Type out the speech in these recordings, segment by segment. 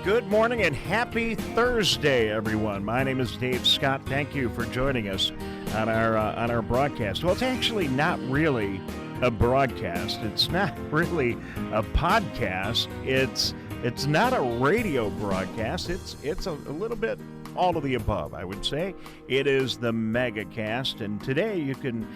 Good morning and happy Thursday, everyone. My name is Dave Scott. Thank you for joining us on our broadcast. Well, it's actually not really a broadcast. It's not really a podcast. It's not a radio broadcast. It's a little bit all of the above, I would say. It is the Megacast, and today you can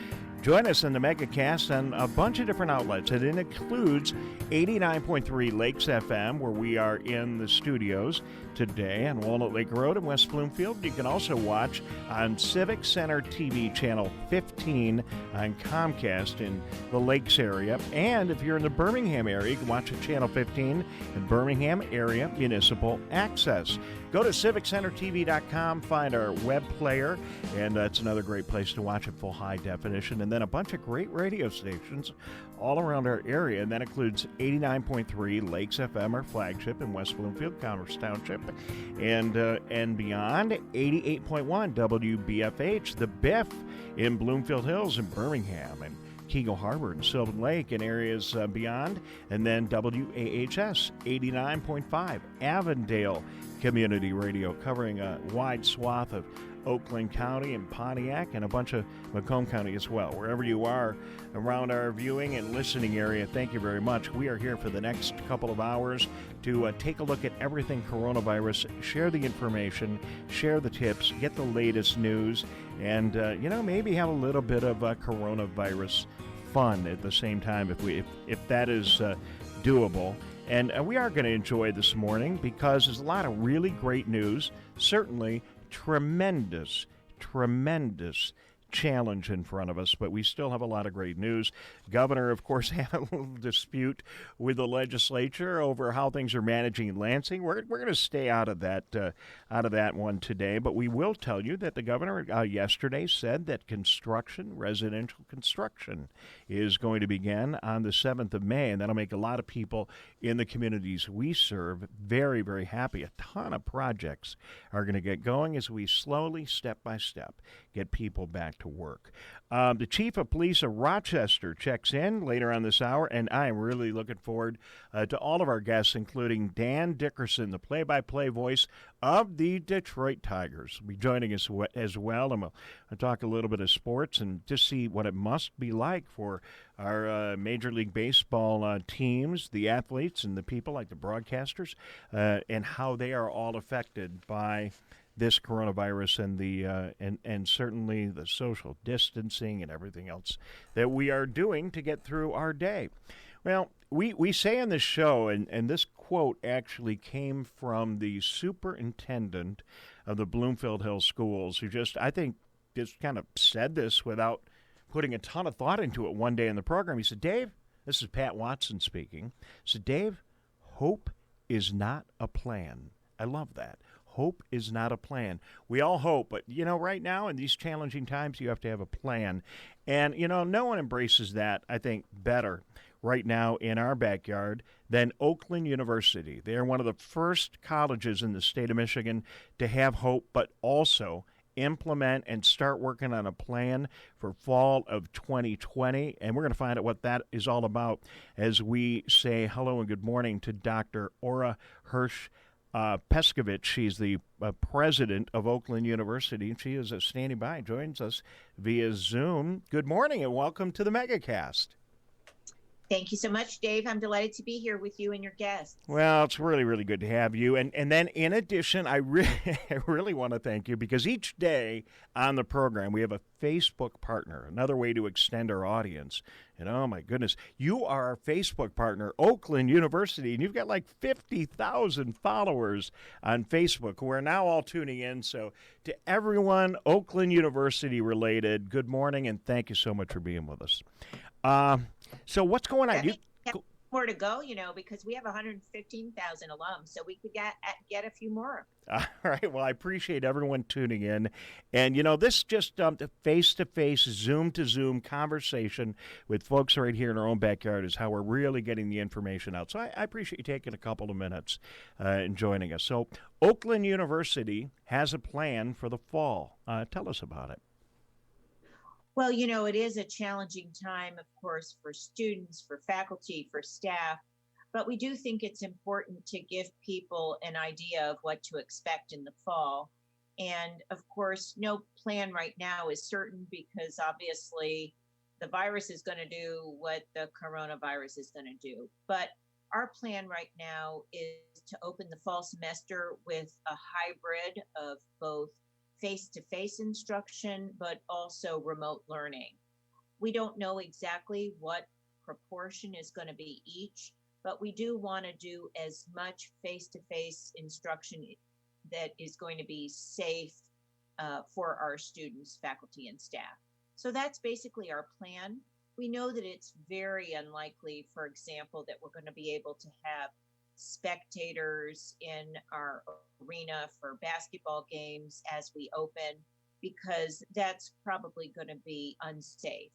join us in the Megacast on a bunch of different outlets. It includes 89.3 Lakes FM, where we are in the studios today on Walnut Lake Road in West Bloomfield. You can also watch on Civic Center TV Channel 15 on Comcast in the Lakes area. And if you're in the Birmingham area, you can watch at Channel 15 in Birmingham Area Municipal Access. Go to civiccentertv.com, find our web player, and that's another great place to watch it full high definition. And then a bunch of great radio stations all around our area, and that includes 89.3 Lakes FM, our flagship in West Bloomfield, Commerce Township, and beyond, 88.1 WBFH, the Biff in Bloomfield Hills in Birmingham, and Keagle Harbor and Sylvan Lake and areas beyond, and then WAHS 89.5 Avondale Community Radio, covering a wide swath of Oakland County and Pontiac and a bunch of Macomb County as well. Wherever you are around our viewing and listening area, thank you very much. We are here for the next couple of hours to take a look at everything coronavirus, share the information, share the tips, get the latest news, and maybe have a little bit of coronavirus fun at the same time if that is doable. And we are going to enjoy this morning because there's a lot of really great news, certainly tremendous challenge in front of us, but we still have a lot of great news. Governor, of course, had a little dispute with the legislature over how things are managing in Lansing. We're going to stay out of that one today, but we will tell you that the governor yesterday said that residential construction, is going to begin on the 7th of May, and that'll make a lot of people in the communities we serve very, very happy. A ton of projects are going to get going as we slowly, step by step, get people back to work. The chief of police of Rochester checks in later on this hour, and I am really looking forward to all of our guests, including Dan Dickerson, the play-by-play voice of the Detroit Tigers, will be joining us as well, and we'll talk a little bit of sports and just see what it must be like for our Major League Baseball teams, the athletes, and the people like the broadcasters, and how they are all affected by this coronavirus and certainly the social distancing and everything else that we are doing to get through our day. Well, we say in this show, and this quote actually came from the superintendent of the Bloomfield Hills Schools, who just kind of said this without putting a ton of thought into it one day in the program. He said, Dave, this is Pat Watson speaking, he said, Dave, hope is not a plan. I love that. Hope is not a plan. We all hope, but, right now in these challenging times, you have to have a plan. And, no one embraces that, I think, better right now in our backyard than Oakland University. They're one of the first colleges in the state of Michigan to have hope, but also implement and start working on a plan for fall of 2020. And we're going to find out what that is all about as we say hello and good morning to Dr. Ora Hirsch Pescovitz. She's the president of Oakland University. She is standing by, joins us via Zoom. Good morning and welcome to the Megacast. Thank you so much, Dave. I'm delighted to be here with you and your guests. Well, it's really, really good to have you. And then in addition, I really want to thank you because each day on the program, we have a Facebook partner, another way to extend our audience. And oh my goodness, you are our Facebook partner, Oakland University, and you've got like 50,000 followers on Facebook who are now all tuning in. So to everyone Oakland University related, good morning and thank you so much for being with us. So what's going on? More to go, because we have 115,000 alums, so we could get a few more. All right. Well, I appreciate everyone tuning in. And, this just a face-to-face, Zoom-to-Zoom conversation with folks right here in our own backyard is how we're really getting the information out. So I appreciate you taking a couple of minutes and joining us. So Oakland University has a plan for the fall. Tell us about it. Well, it is a challenging time, of course, for students, for faculty, for staff. But we do think it's important to give people an idea of what to expect in the fall. And of course, no plan right now is certain because obviously the virus is going to do what the coronavirus is going to do. But our plan right now is to open the fall semester with a hybrid of both face-to-face instruction, but also remote learning. We don't know exactly what proportion is going to be each, but we do want to do as much face-to-face instruction that is going to be safe for our students, faculty, and staff. So that's basically our plan. We know that it's very unlikely, for example, that we're going to be able to have spectators in our arena for basketball games as we open, because that's probably going to be unsafe.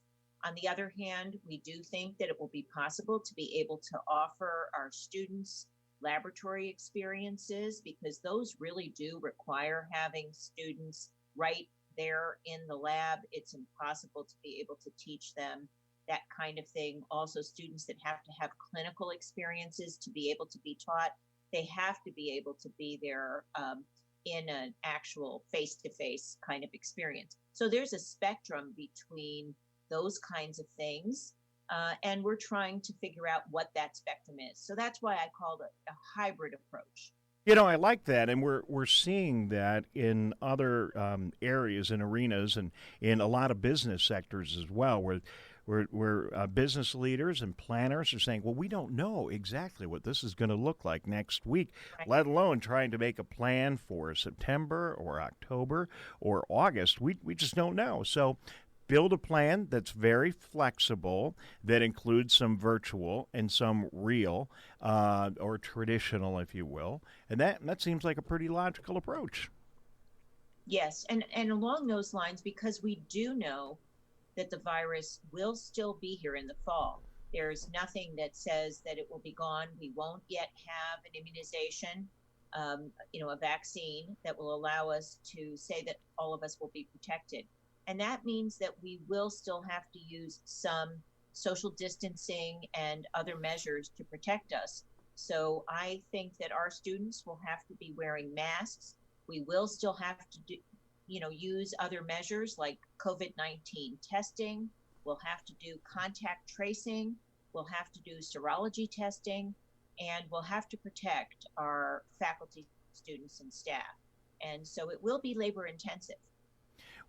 On the other hand, we do think that it will be possible to be able to offer our students laboratory experiences, because those really do require having students right there in the lab. It's impossible to be able to teach them that kind of thing. Also, students that have to have clinical experiences to be able to be taught, they have to be able to be there in an actual face-to-face kind of experience. So there's a spectrum between those kinds of things. And we're trying to figure out what that spectrum is. So that's why I called it a hybrid approach. You know, I like that, and we're seeing that in other areas and arenas, and in a lot of business sectors as well, where business leaders and planners are saying, well, we don't know exactly what this is going to look like next week, Right. let alone trying to make a plan for September or October or August. We just don't know. So build a plan that's very flexible, that includes some virtual and some real or traditional, if you will. And that seems like a pretty logical approach. Yes, and along those lines, because we do know that the virus will still be here in the fall. There's nothing that says that it will be gone. We won't yet have an immunization, a vaccine that will allow us to say that all of us will be protected. And that means that we will still have to use some social distancing and other measures to protect us. So I think that our students will have to be wearing masks. We will still have to use other measures like COVID-19 testing. We'll have to do contact tracing. We'll have to do serology testing, and we'll have to protect our faculty, students, and staff. And so it will be labor intensive.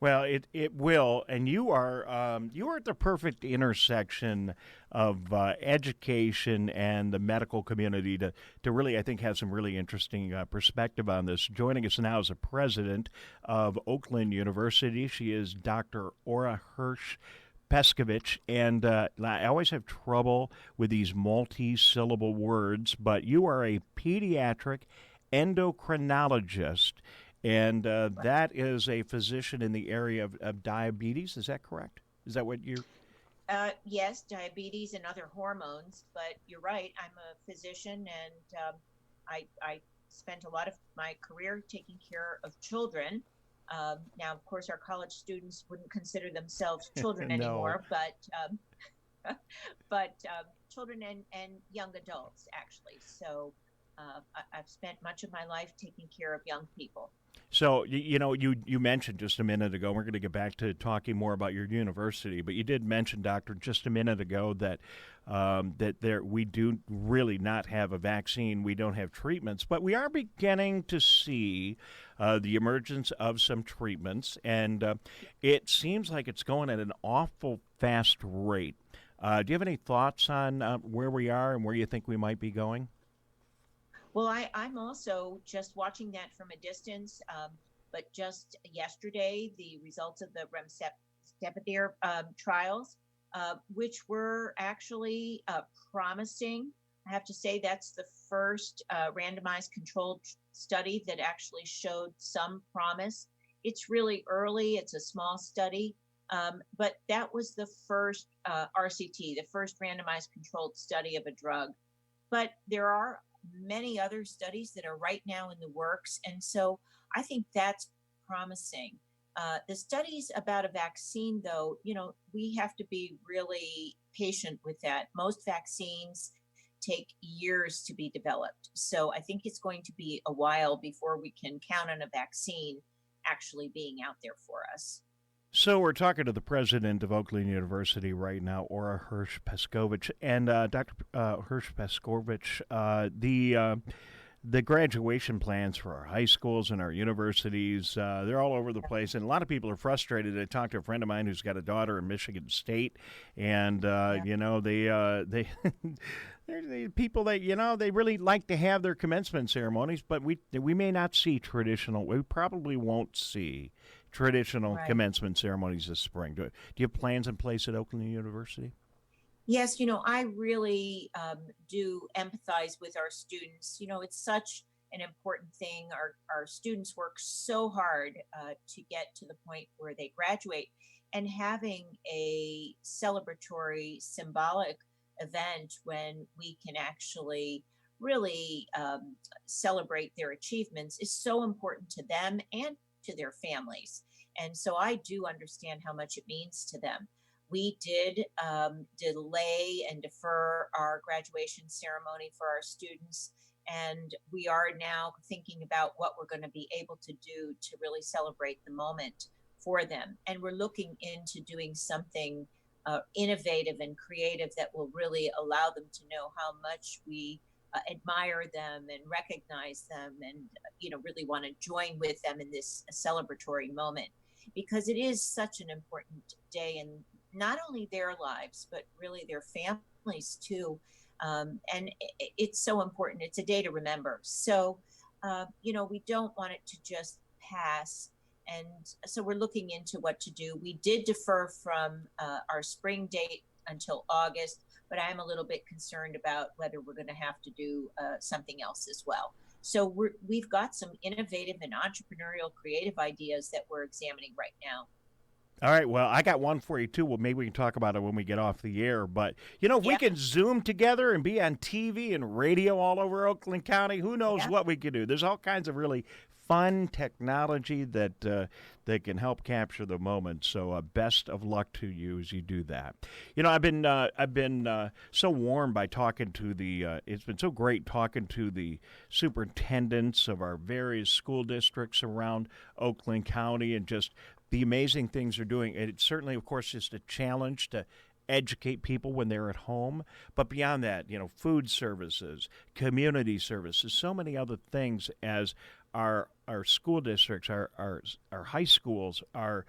Well, it will, and you are at the perfect intersection of education and the medical community to really, I think, have some really interesting perspective on this. Joining us now is the president of Oakland University. She is Dr. Ora Hirsch Pescovitz, and I always have trouble with these multi-syllable words, but you are a pediatric endocrinologist. And that is a physician in the area of diabetes. Is that correct? Is that what you're? Yes, diabetes and other hormones. But you're right. I'm a physician, and I spent a lot of my career taking care of children. Now, of course, our college students wouldn't consider themselves children No. anymore, but children and young adults, actually. So I've spent much of my life taking care of young people. So, you mentioned just a minute ago, we're going to get back to talking more about your university, but you did mention, Doctor, just a minute ago that we do really not have a vaccine. We don't have treatments, but we are beginning to see the emergence of some treatments, and it seems like it's going at an awful fast rate. Do you have any thoughts on where we are and where you think we might be going? Well, I'm also just watching that from a distance, but just yesterday, the results of the remdesivir trials, which were actually promising. I have to say that's the first randomized controlled study that actually showed some promise. It's really early. It's a small study, but that was the first RCT, the first randomized controlled study of a drug. But there are many other studies that are right now in the works. And so I think that's promising. The studies about a vaccine, though, we have to be really patient with that. Most vaccines take years to be developed. So I think it's going to be a while before we can count on a vaccine actually being out there for us. So we're talking to the president of Oakland University right now, Ora Hirsch Pescovitz. And Dr. Hirsch Pescovitz, the graduation plans for our high schools and our universities, they're all over the place. And a lot of people are frustrated. I talked to a friend of mine who's got a daughter in Michigan State. And, you know, they they're people that, you know, they really like to have their commencement ceremonies, but we may not see traditional, we probably won't see traditional commencement ceremonies this spring. Do you have plans in place at Oakland University? Yes, you know, I really do empathize with our students. You know, it's such an important thing. Our students work so hard to get to the point where they graduate, and having a celebratory, symbolic event when we can actually really celebrate their achievements is so important to them and to their families. And so I do understand how much it means to them. We did delay and defer our graduation ceremony for our students, and we are now thinking about what we're going to be able to do to really celebrate the moment for them. And we're looking into doing something innovative and creative that will really allow them to know how much we admire them and recognize them, and you know, really want to join with them in this celebratory moment, because it is such an important day in not only their lives but really their families too. And it's so important. It's a day to remember. So you know, we don't want it to just pass, and so we're looking into what to do. We did defer from our spring date until August, but I am a little bit concerned about whether we're going to have to do something else as well. So we've got some innovative and entrepreneurial creative ideas that we're examining right now. All right, well, I got one for you, too. Well, maybe we can talk about it when we get off the air. But, you know, if we can Zoom together and be on TV and radio all over Oakland County, who knows what we could do. There's all kinds of really fun technology that can help capture the moment. So best of luck to you as you do that. You know, I've been so warmed by talking to the. It's been so great talking to the superintendents of our various school districts around Oakland County, and just the amazing things they're doing. And it's certainly, of course, just a challenge to educate people when they're at home. But beyond that, you know, food services, community services, so many other things as our school districts, our high schools are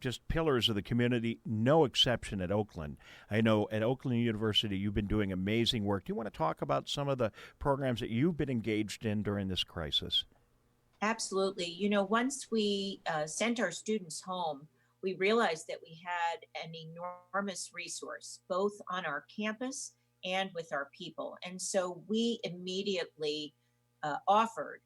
just pillars of the community, no exception at Oakland. I know at Oakland University you've been doing amazing work. Do you want to talk about some of the programs that you've been engaged in during this crisis? Absolutely. You know, once we sent our students home, we realized that we had an enormous resource, both on our campus and with our people. And so we immediately offered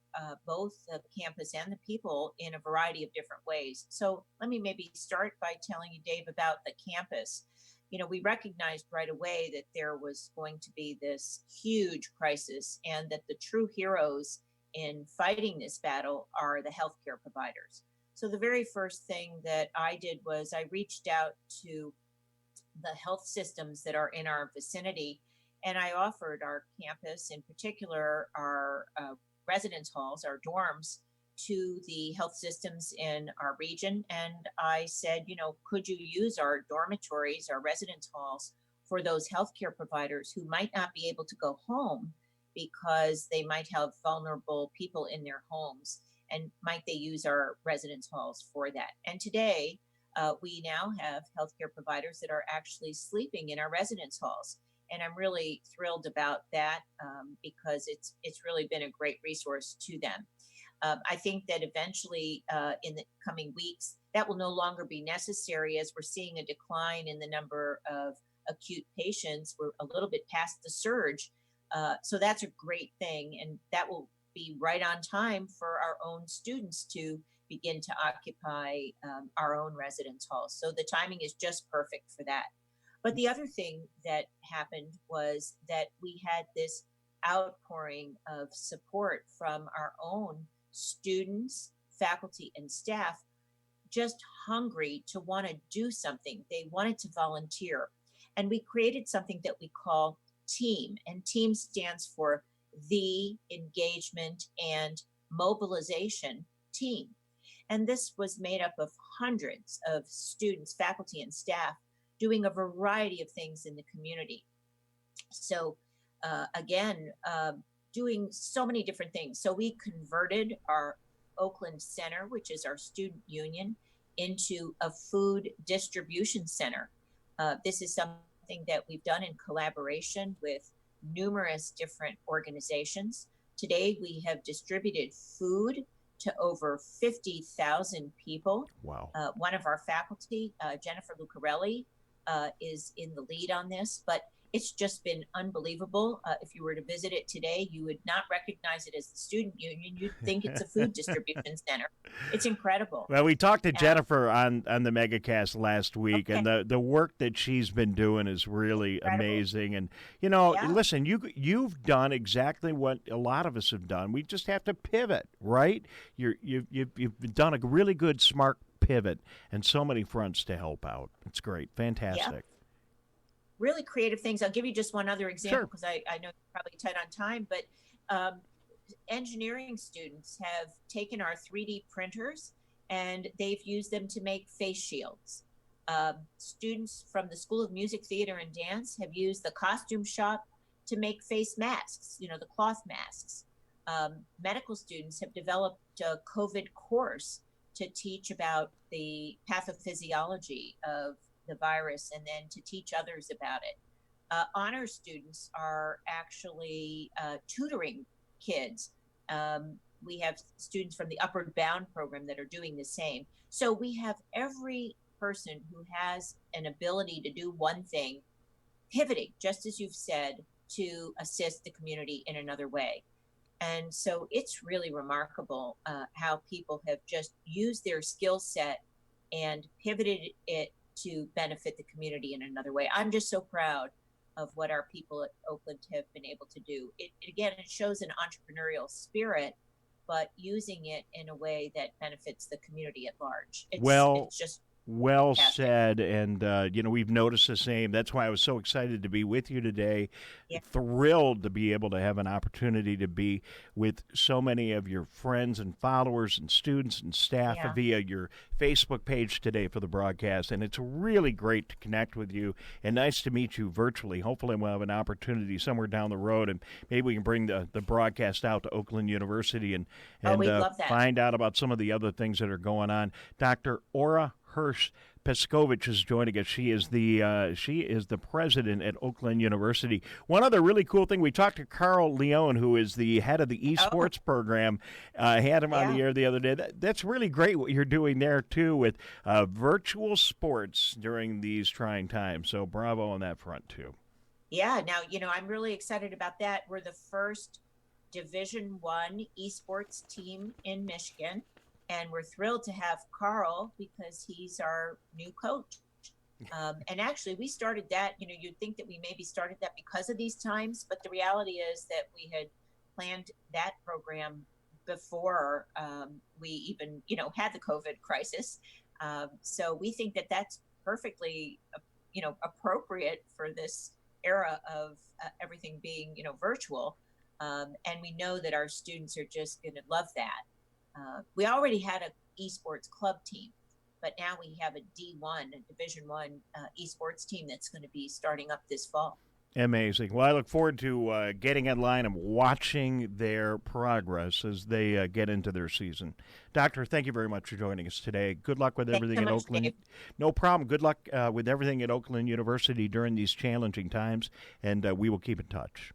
both the campus and the people in a variety of different ways. So let me maybe start by telling you, Dave, about the campus. You know, we recognized right away that there was going to be this huge crisis, and that the true heroes in fighting this battle are the healthcare providers. So the very first thing that I did was I reached out to the health systems that are in our vicinity, and I offered our campus, in particular our residence halls, our dorms, to the health systems in our region. And I said, you know, could you use our dormitories, our residence halls, for those healthcare providers who might not be able to go home because they might have vulnerable people in their homes, and might they use our residence halls for that? And today, we now have healthcare providers that are actually sleeping in our residence halls. And I'm really thrilled about that because it's really been a great resource to them. I think that eventually in the coming weeks, that will no longer be necessary, as we're seeing a decline in the number of acute patients. We're a little bit past the surge. So that's a great thing. And that will be right on time for our own students to begin to occupy our own residence halls. So the timing is just perfect for that. But the other thing that happened was that we had this outpouring of support from our own students, faculty, and staff, just hungry to want to do something. They wanted to volunteer. And we created something that we call TEAM, and TEAM stands for the Engagement and Mobilization Team. And this was made up of hundreds of students, faculty, and staff doing a variety of things in the community. So again, doing so many different things. So we converted our Oakland Center, which is our student union, into a food distribution center. This is something that we've done in collaboration with numerous different organizations. Today, we have distributed food to over 50,000 people. Wow. One of our faculty, Jennifer Lucarelli, is in the lead on this, but it's just been unbelievable. If you were to visit it today, you would not recognize it as the student union. You'd think it's a food distribution center. It's incredible. Well, we talked to Jennifer on the Megacast last week, Okay. and the work that she's been doing is really Incredible. amazing. And, Yeah. listen, you've done exactly what a lot of us have done. We just have to pivot, right? You've done a really good, smart pivot and so many fronts to help out. It's great. Fantastic. Really creative things. I'll give you just one other example Sure. because I know you're probably tight on time, but engineering students have taken our 3D printers and they've used them to make face shields. Students from the School of Music, Theater, and Dance have used the costume shop to make face masks, the cloth masks. Medical students have developed a COVID course to teach about the pathophysiology of the virus and then to teach others about it. Honor students are actually tutoring kids. We have students from the Upward Bound program that are doing the same. So we have every person who has an ability to do one thing pivoting, just as you've said, to assist the community in another way. And so it's really remarkable how people have just used their skill set and pivoted it to benefit the community in another way. I'm just so proud of what our people at Oakland have been able to do. It shows an entrepreneurial spirit, but using it in a way that benefits the community at large. It's just Well fantastic. said, and we've noticed the same. That's why I was so excited to be with you today. Yeah. Thrilled to be able to have an opportunity to be with so many of your friends and followers and students and staff Yeah. via your Facebook page today for the broadcast. And it's really great to connect with you and nice to meet you virtually. Hopefully we'll have an opportunity somewhere down the road, and maybe we can bring the broadcast out to Oakland University and we'd love that. find out about some of the other things that are going on. Dr. Ora Hirsch Pescovitz is joining us. She is the president at Oakland University. One other really cool thing, we talked to Carl Leone, who is the head of the esports program. Had him on the air the other day. That's really great what you're doing there too with virtual sports during these trying times. So bravo on that front too. Yeah, now, I'm really excited about that. We're the first Division I esports team in Michigan. And we're thrilled to have Carl because he's our new coach. And actually, we started that, you'd think that we maybe started that because of these times, but the reality is that we had planned that program before we even, had the COVID crisis. So we think that that's perfectly, appropriate for this era of everything being, virtual. And we know that our students are just going to love that. We already had an esports club team, but now we have a D1, a Division I esports team that's going to be starting up this fall. Amazing. Well, I look forward to getting in line and watching their progress as they get into their season. Doctor, thank you very much for joining us today. Good luck with everything at Oakland. Dave. No problem. Good luck with everything at Oakland University during these challenging times, and we will keep in touch.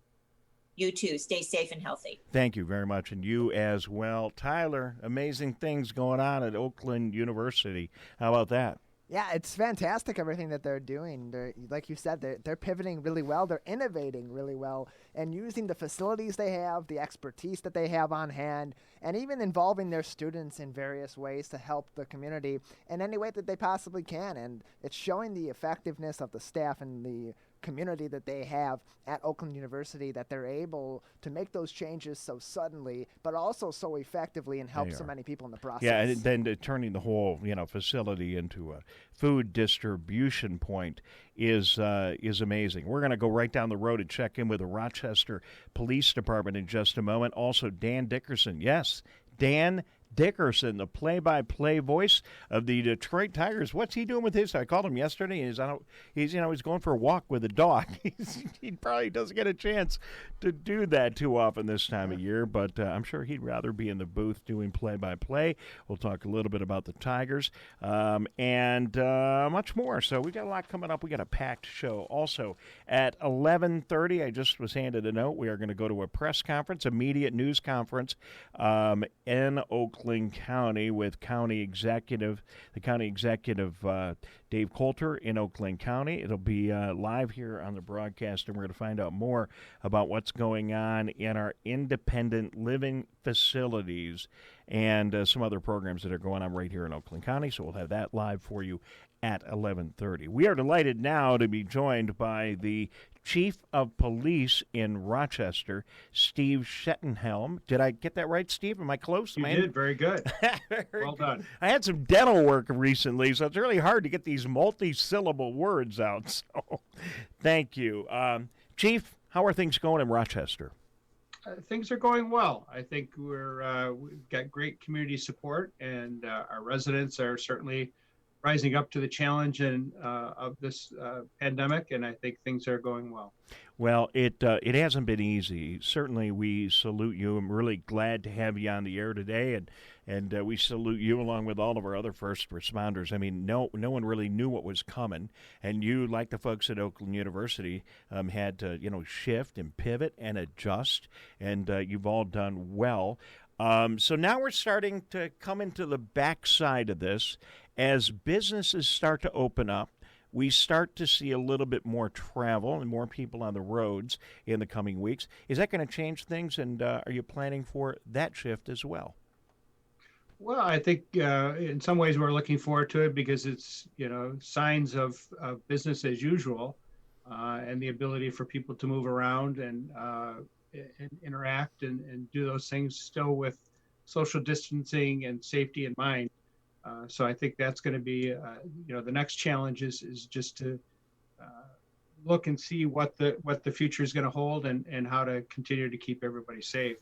You too. Stay safe and healthy. Thank you very much, and you as well. Tyler, amazing things going on at Oakland University. How about that? Yeah, it's fantastic, everything that they're doing. Like you said, they're pivoting really well. They're innovating really well and using the facilities they have, the expertise that they have on hand, and even involving their students in various ways to help the community in any way that they possibly can. And it's showing the effectiveness of the staff and the community that they have at Oakland University, that they're able to make those changes so suddenly, but also so effectively and help so many people in the process. Yeah, and then turning the whole facility into a food distribution point is amazing. We're going to go right down the road and check in with the Rochester Police Department in just a moment. Also, Dan Dickerson. Yes, Dan Dickerson, the play-by-play voice of the Detroit Tigers. What's he doing with his? I called him yesterday, and he's going for a walk with a dog. He probably doesn't get a chance to do that too often this time of year, but I'm sure he'd rather be in the booth doing play-by-play. We'll talk a little bit about the Tigers and much more. So we got a lot coming up. We got a packed show. Also at 11:30, I just was handed a note. We are going to go to a press conference, a media news conference in Oakland County with the county executive Dave Coulter in Oakland County. It'll be live here on the broadcast, and we're going to find out more about what's going on in our independent living facilities and some other programs that are going on right here in Oakland County. So we'll have that live for you at 11:30. We are delighted now to be joined by the Chief of Police in Rochester, Steve Shettenhelm. Did I get that right, Steve? Am I close? You did. Very good. Well done. I had some dental work recently, so it's really hard to get these multi-syllable words out. So thank you. Chief, how are things going in Rochester? Things are going well. I think we've got great community support, and our residents are certainly rising up to the challenge of this pandemic, and I think things are going well. Well, it hasn't been easy. Certainly, we salute you. I'm really glad to have you on the air today, and we salute you along with all of our other first responders. I mean, no one really knew what was coming, and you, like the folks at Oakland University, had to shift and pivot and adjust, and you've all done well. So now we're starting to come into the backside of this. As businesses start to open up, we start to see a little bit more travel and more people on the roads in the coming weeks. Is that going to change things, and are you planning for that shift as well? Well, I think in some ways we're looking forward to it because it's, signs of business as usual and the ability for people to move around and interact and do those things still with social distancing and safety in mind. So I think that's going to be, the next challenge is just to look and see what the future is going to hold and how to continue to keep everybody safe.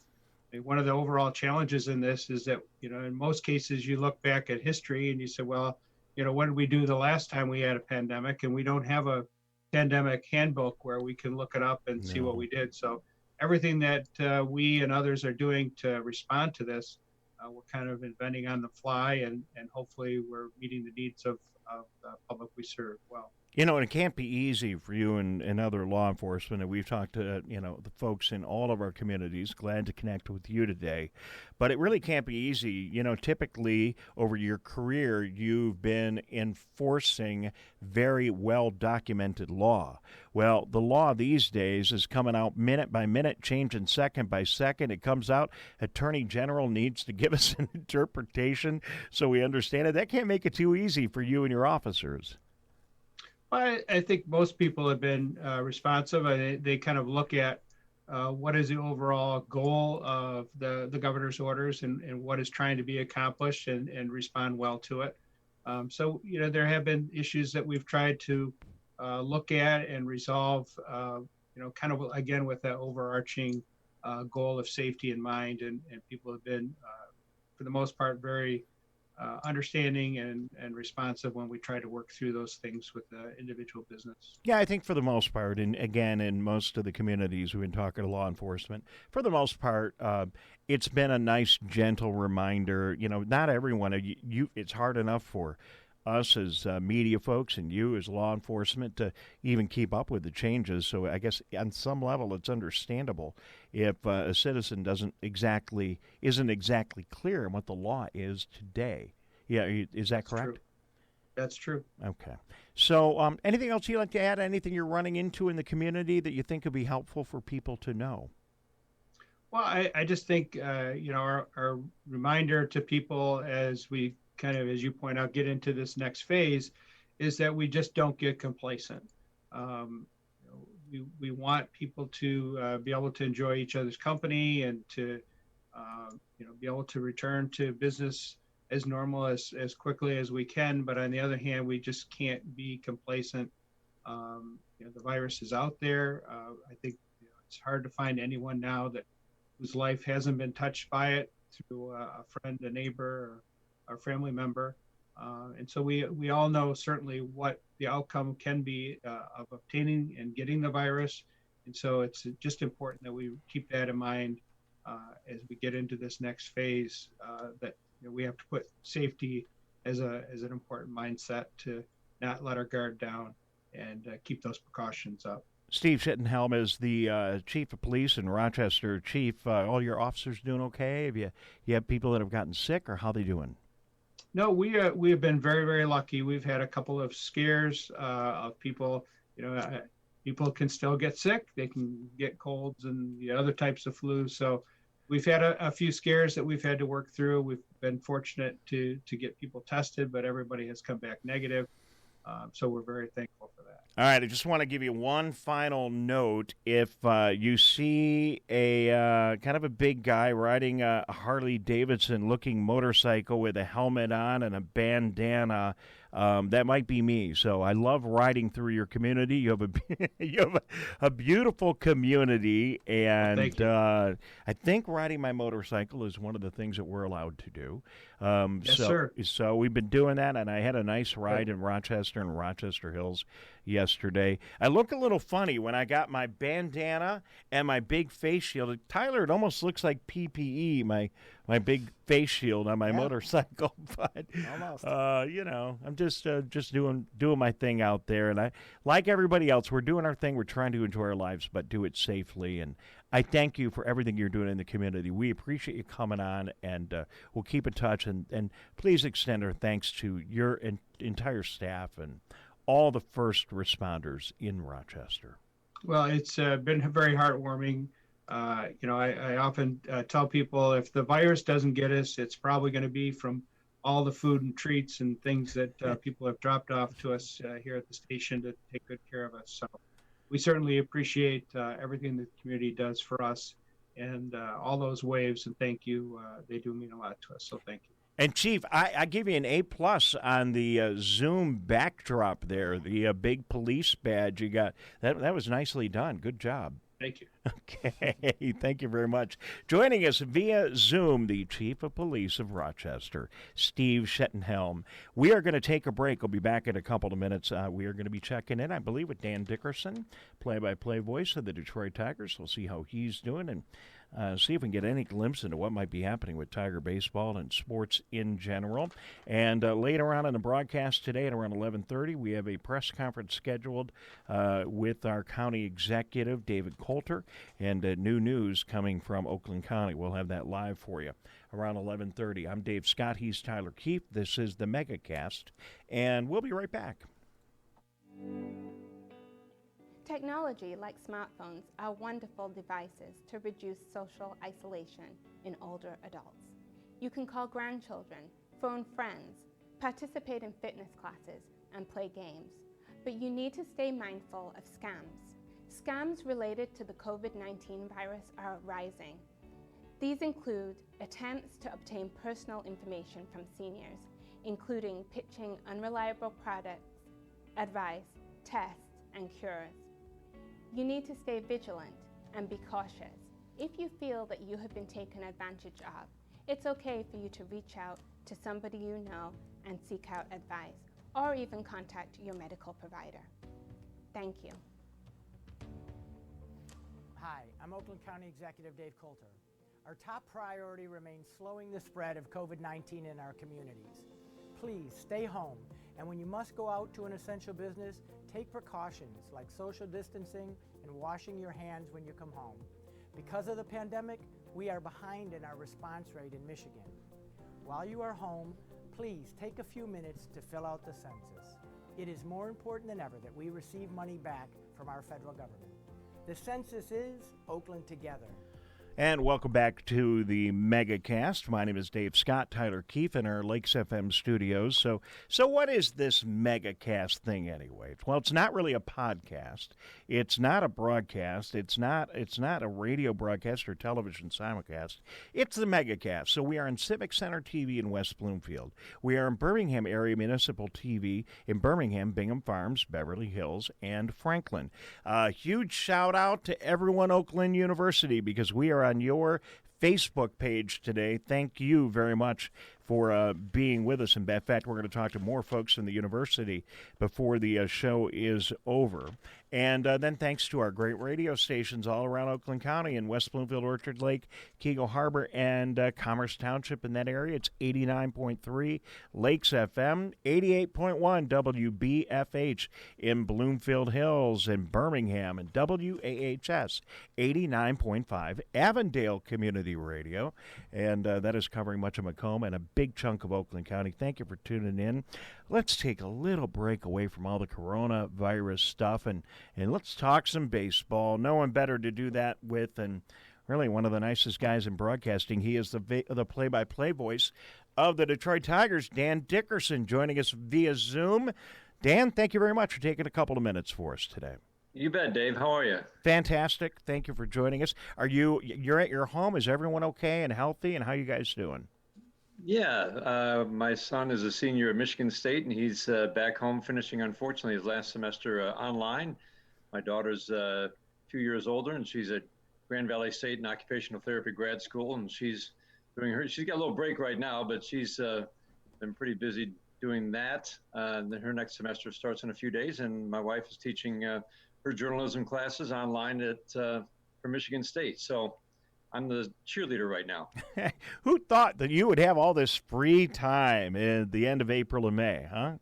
I mean, one of the overall challenges in this is that, in most cases you look back at history and you say, well, what did we do the last time we had a pandemic? And we don't have a pandemic handbook where we can look it up and see what we did. So everything that we and others are doing to respond to this, we're kind of inventing on the fly, and hopefully we're meeting the needs of the public we serve well. And it can't be easy for you and other law enforcement. And we've talked to, the folks in all of our communities. Glad to connect with you today. But it really can't be easy. Typically over your career, you've been enforcing very well-documented law. Well, the law these days is coming out minute by minute, changing second by second. It comes out, Attorney General needs to give us an interpretation so we understand it. That can't make it too easy for you and your officers. Well, I think most people have been responsive. They kind of look at what is the overall goal of the governor's orders and what is trying to be accomplished and respond well to it. So, there have been issues that we've tried to look at and resolve, kind of, again, with that overarching goal of safety in mind. And people have been, for the most part, very understanding and responsive when we try to work through those things with the individual business. Yeah, I think for the most part, and again, in most of the communities we've been talking to law enforcement, for the most part, it's been a nice, gentle reminder. Not everyone, it's hard enough for us as media folks and you as law enforcement to even keep up with the changes. So I guess on some level it's understandable if a citizen isn't exactly clear on what the law is today. Yeah, is that correct? That's true. Okay. So anything else you'd like to add? Anything you're running into in the community that you think would be helpful for people to know? Well, I just think, our reminder to people as we kind of, as you point out, get into this next phase is that we just don't get complacent. we want people to be able to enjoy each other's company and to be able to return to business as normal as quickly as we can. But on the other hand, we just can't be complacent. The virus is out there. I think it's hard to find anyone now whose life hasn't been touched by it through a friend, a neighbor, or a family member. And so we all know certainly what the outcome can be of obtaining and getting the virus. And so it's just important that we keep that in mind as we get into this next phase, that we have to put safety as an important mindset to not let our guard down and keep those precautions up. Steve Shettenhelm is the chief of police in Rochester. Chief, all your officers doing okay? Have you have people that have gotten sick, or how they doing? No, we have been very, very lucky. We've had a couple of scares of people. People can still get sick. They can get colds and the other types of flu. So we've had a few scares that we've had to work through. We've been fortunate to get people tested, but everybody has come back negative. So we're very thankful for that. All right, I just want to give you one final note. If you see a kind of a big guy riding a Harley-Davidson-looking motorcycle with a helmet on and a bandana, that might be me. So I love riding through your community. You have a beautiful community, and thank you. I think riding my motorcycle is one of the things that we're allowed to do. Yes, sir. So we've been doing that, and I had a nice ride in Rochester and Rochester Hills yesterday. I look a little funny when I got my bandana and my big face shield. Tyler, it almost looks like PPE, my big face shield on my motorcycle. But Almost. I'm just doing my thing out there, and I, like everybody else, we're doing our thing. We're trying to enjoy our lives, but do it safely. And I thank you for everything you're doing in the community. We appreciate you coming on, and we'll keep in touch. And please extend our thanks to your entire staff and all the first responders in Rochester. Well, it's been very heartwarming. I often tell people, if the virus doesn't get us, it's probably going to be from all the food and treats and things that people have dropped off to us here at the station to take good care of us. So we certainly appreciate everything the community does for us, and all those waves, and thank you. They do mean a lot to us, so thank you. And Chief, I give you an A+ on the Zoom backdrop there, the big police badge you got. That was nicely done. Good job. Thank you. Okay, thank you very much. Joining us via Zoom, the Chief of Police of Rochester, Steve Shettenhelm. We are going to take a break. We'll be back in a couple of minutes. We are going to be checking in, I believe, with Dan Dickerson, play-by-play voice of the Detroit Tigers. We'll see how he's doing and see if we can get any glimpse into what might be happening with Tiger baseball and sports in general. And later on in the broadcast today at around 11:30, we have a press conference scheduled with our county executive, David Coulter, and new news coming from Oakland County. We'll have that live for you around 11:30. I'm Dave Scott. He's Tyler Keefe. This is the Megacast, and we'll be right back. Technology like smartphones are wonderful devices to reduce social isolation in older adults. You can call grandchildren, phone friends, participate in fitness classes, and play games. But you need to stay mindful of scams. Scams related to the COVID-19 virus are rising. These include attempts to obtain personal information from seniors, including pitching unreliable products, advice, tests, and cures. You need to stay vigilant and be cautious. If you feel that you have been taken advantage of, it's okay for you to reach out to somebody you know and seek out advice, or even contact your medical provider. Thank you. Hi, I'm Oakland County Executive Dave Coulter. Our top priority remains slowing the spread of COVID-19 in our communities. Please stay home, and when you must go out to an essential business, take precautions like social distancing and washing your hands when you come home. Because of the pandemic, we are behind in our response rate in Michigan. While you are home, please take a few minutes to fill out the census. It is more important than ever that we receive money back from our federal government. The census is Oakland Together. And welcome back to the Megacast. My name is Dave Scott, Tyler Keefe in our Lakes FM studios. So what is this Megacast thing anyway? Well, it's not really a podcast. It's not a broadcast. It's not a radio broadcast or television simulcast. It's the Megacast. So we are on Civic Center TV in West Bloomfield. We are in Birmingham Area Municipal TV in Birmingham, Bingham Farms, Beverly Hills, and Franklin. Huge shout out to everyone Oakland University, because we are on your Facebook page today. Thank you very much for being with us. In fact, we're going to talk to more folks in the university before the show is over. And then thanks to our great radio stations all around Oakland County in West Bloomfield, Orchard Lake, Keagle Harbor, and Commerce Township in that area. It's 89.3 Lakes FM, 88.1 WBFH in Bloomfield Hills and Birmingham, and WAHS 89.5 Avondale Community Radio. And that is covering much of Macomb and a big chunk of Oakland County. Thank you for tuning in. Let's take a little break away from all the coronavirus stuff and let's talk some baseball. No one better to do that with than really one of the nicest guys in broadcasting. He is the play-by-play voice of the Detroit Tigers, Dan Dickerson, joining us via Zoom. Dan, thank you very much for taking a couple of minutes for us today. You bet, Dave. How are you? Fantastic. Thank you for joining us. You're at your home? Is everyone okay and healthy, and how are you guys doing? Yeah, my son is a senior at Michigan State, and he's back home finishing, unfortunately, his last semester online. My daughter's a few years older, and she's at Grand Valley State in Occupational Therapy grad school, and she's got a little break right now, but she's been pretty busy doing that. Then her next semester starts in a few days, and my wife is teaching her journalism classes online for Michigan State. So I'm the cheerleader right now. Who thought that you would have all this free time at the end of April and May, huh?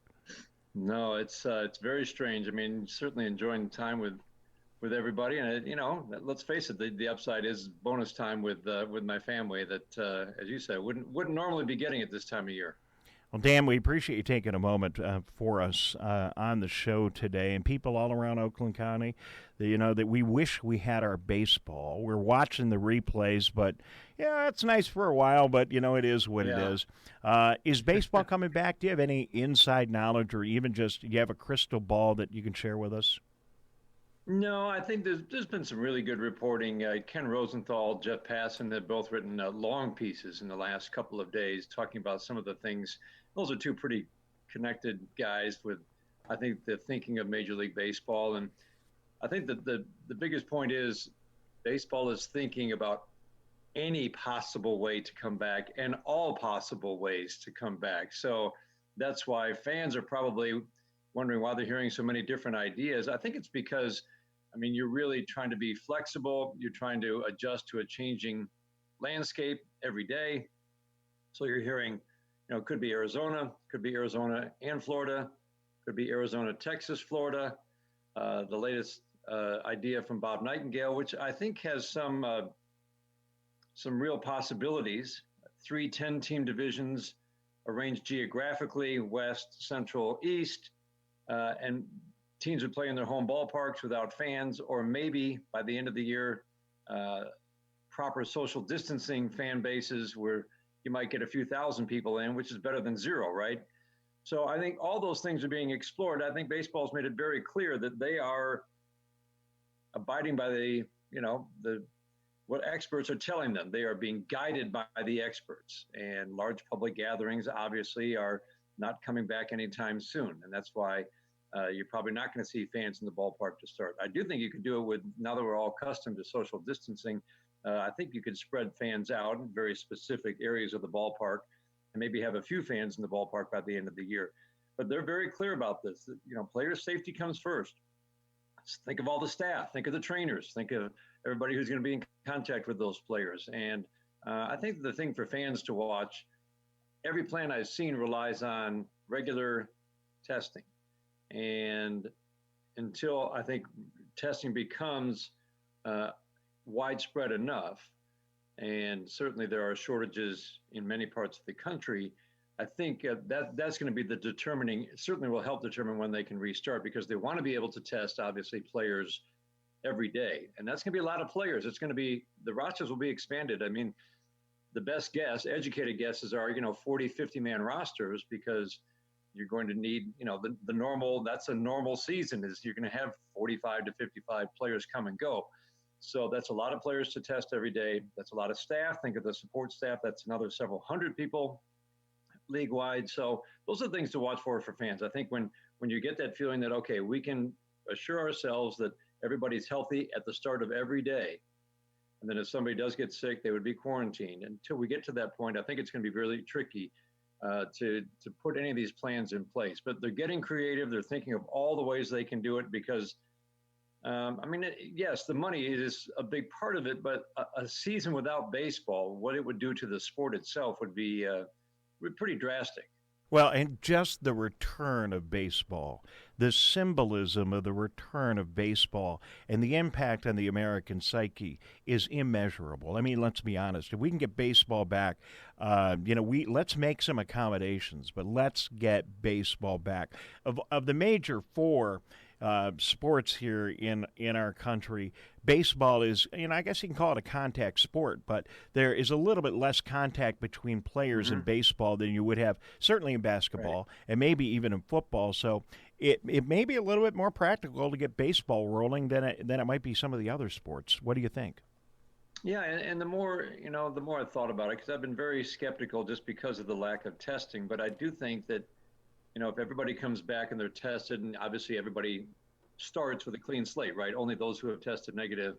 No, it's very strange. I mean, certainly enjoying time with everybody, and let's face it, the upside is bonus time with my family that, as you said, wouldn't normally be getting at this time of year. Well, Dan, we appreciate you taking a moment for us on the show today, and people all around Oakland County, that we wish we had our baseball. We're watching the replays, but yeah, it's nice for a while, but it is what it is. Is baseball coming back? Do you have any inside knowledge, or even just you have a crystal ball that you can share with us? No, I think there's been some really good reporting. Ken Rosenthal, Jeff Passan have both written long pieces in the last couple of days talking about some of the things. Those are two pretty connected guys with, I think, the thinking of Major League Baseball. And I think that the biggest point is baseball is thinking about any possible way to come back and all possible ways to come back. So that's why fans are probably wondering why they're hearing so many different ideas. I think it's because, you're really trying to be flexible. You're trying to adjust to a changing landscape every day. So you're hearing, could be Arizona and Florida, could be Arizona, Texas, Florida. The latest idea from Bob Nightingale, which I think has some real possibilities. 3 10-team divisions arranged geographically, west, central, east, and teams would play in their home ballparks without fans, or maybe by the end of the year, proper social distancing fan bases where you might get a few thousand people in, which is better than zero, right? So I think all those things are being explored. I think baseball's made it very clear that they are abiding by what experts are telling them. They are being guided by the experts, and large public gatherings obviously are not coming back anytime soon. And that's why you're probably not going to see fans in the ballpark to start. I do think you could do it now that we're all accustomed to social distancing. I think you could spread fans out in very specific areas of the ballpark and maybe have a few fans in the ballpark by the end of the year. But they're very clear about this. Player safety comes first. Think of all the staff. Think of the trainers. Think of everybody who's going to be in contact with those players. And I think the thing for fans to watch, every plan I've seen relies on regular testing. And until I think testing becomes widespread enough, and certainly there are shortages in many parts of the country, I think that's going to be the determining, it certainly will help determine when they can restart, because they want to be able to test, obviously, players every day. And that's going to be a lot of players. It's going to be, the rosters will be expanded. I mean, the best guess, educated guesses are, 40, 50-man rosters, because you're going to need, the normal, that's a normal season, is you're going to have 45 to 55 players come and go. So that's a lot of players to test every day. That's a lot of staff. Think of the support staff. That's another several hundred people league-wide. So those are things to watch for fans. I think when you get that feeling that, okay, we can assure ourselves that everybody's healthy at the start of every day, and then if somebody does get sick, they would be quarantined. Until we get to that point, I think it's going to be really tricky to put any of these plans in place. But they're getting creative. They're thinking of all the ways they can do it, because yes, the money is a big part of it, but a season without baseball, what it would do to the sport itself would be pretty drastic. Well, and just the return of baseball, the symbolism of the return of baseball and the impact on the American psyche is immeasurable. I mean, let's be honest. If we can get baseball back, let's make some accommodations, but let's get baseball back. Of the major four sports here in our country, baseball is, I guess you can call it a contact sport, but there is a little bit less contact between players in baseball than you would have certainly in basketball, and maybe even in football. So it may be a little bit more practical to get baseball rolling than it might be some of the other sports. What do you think? Yeah, and the more I thought about it, because I've been very skeptical just because of the lack of testing, but I do think that if everybody comes back and they're tested, and obviously everybody starts with a clean slate, right? Only those who have tested negative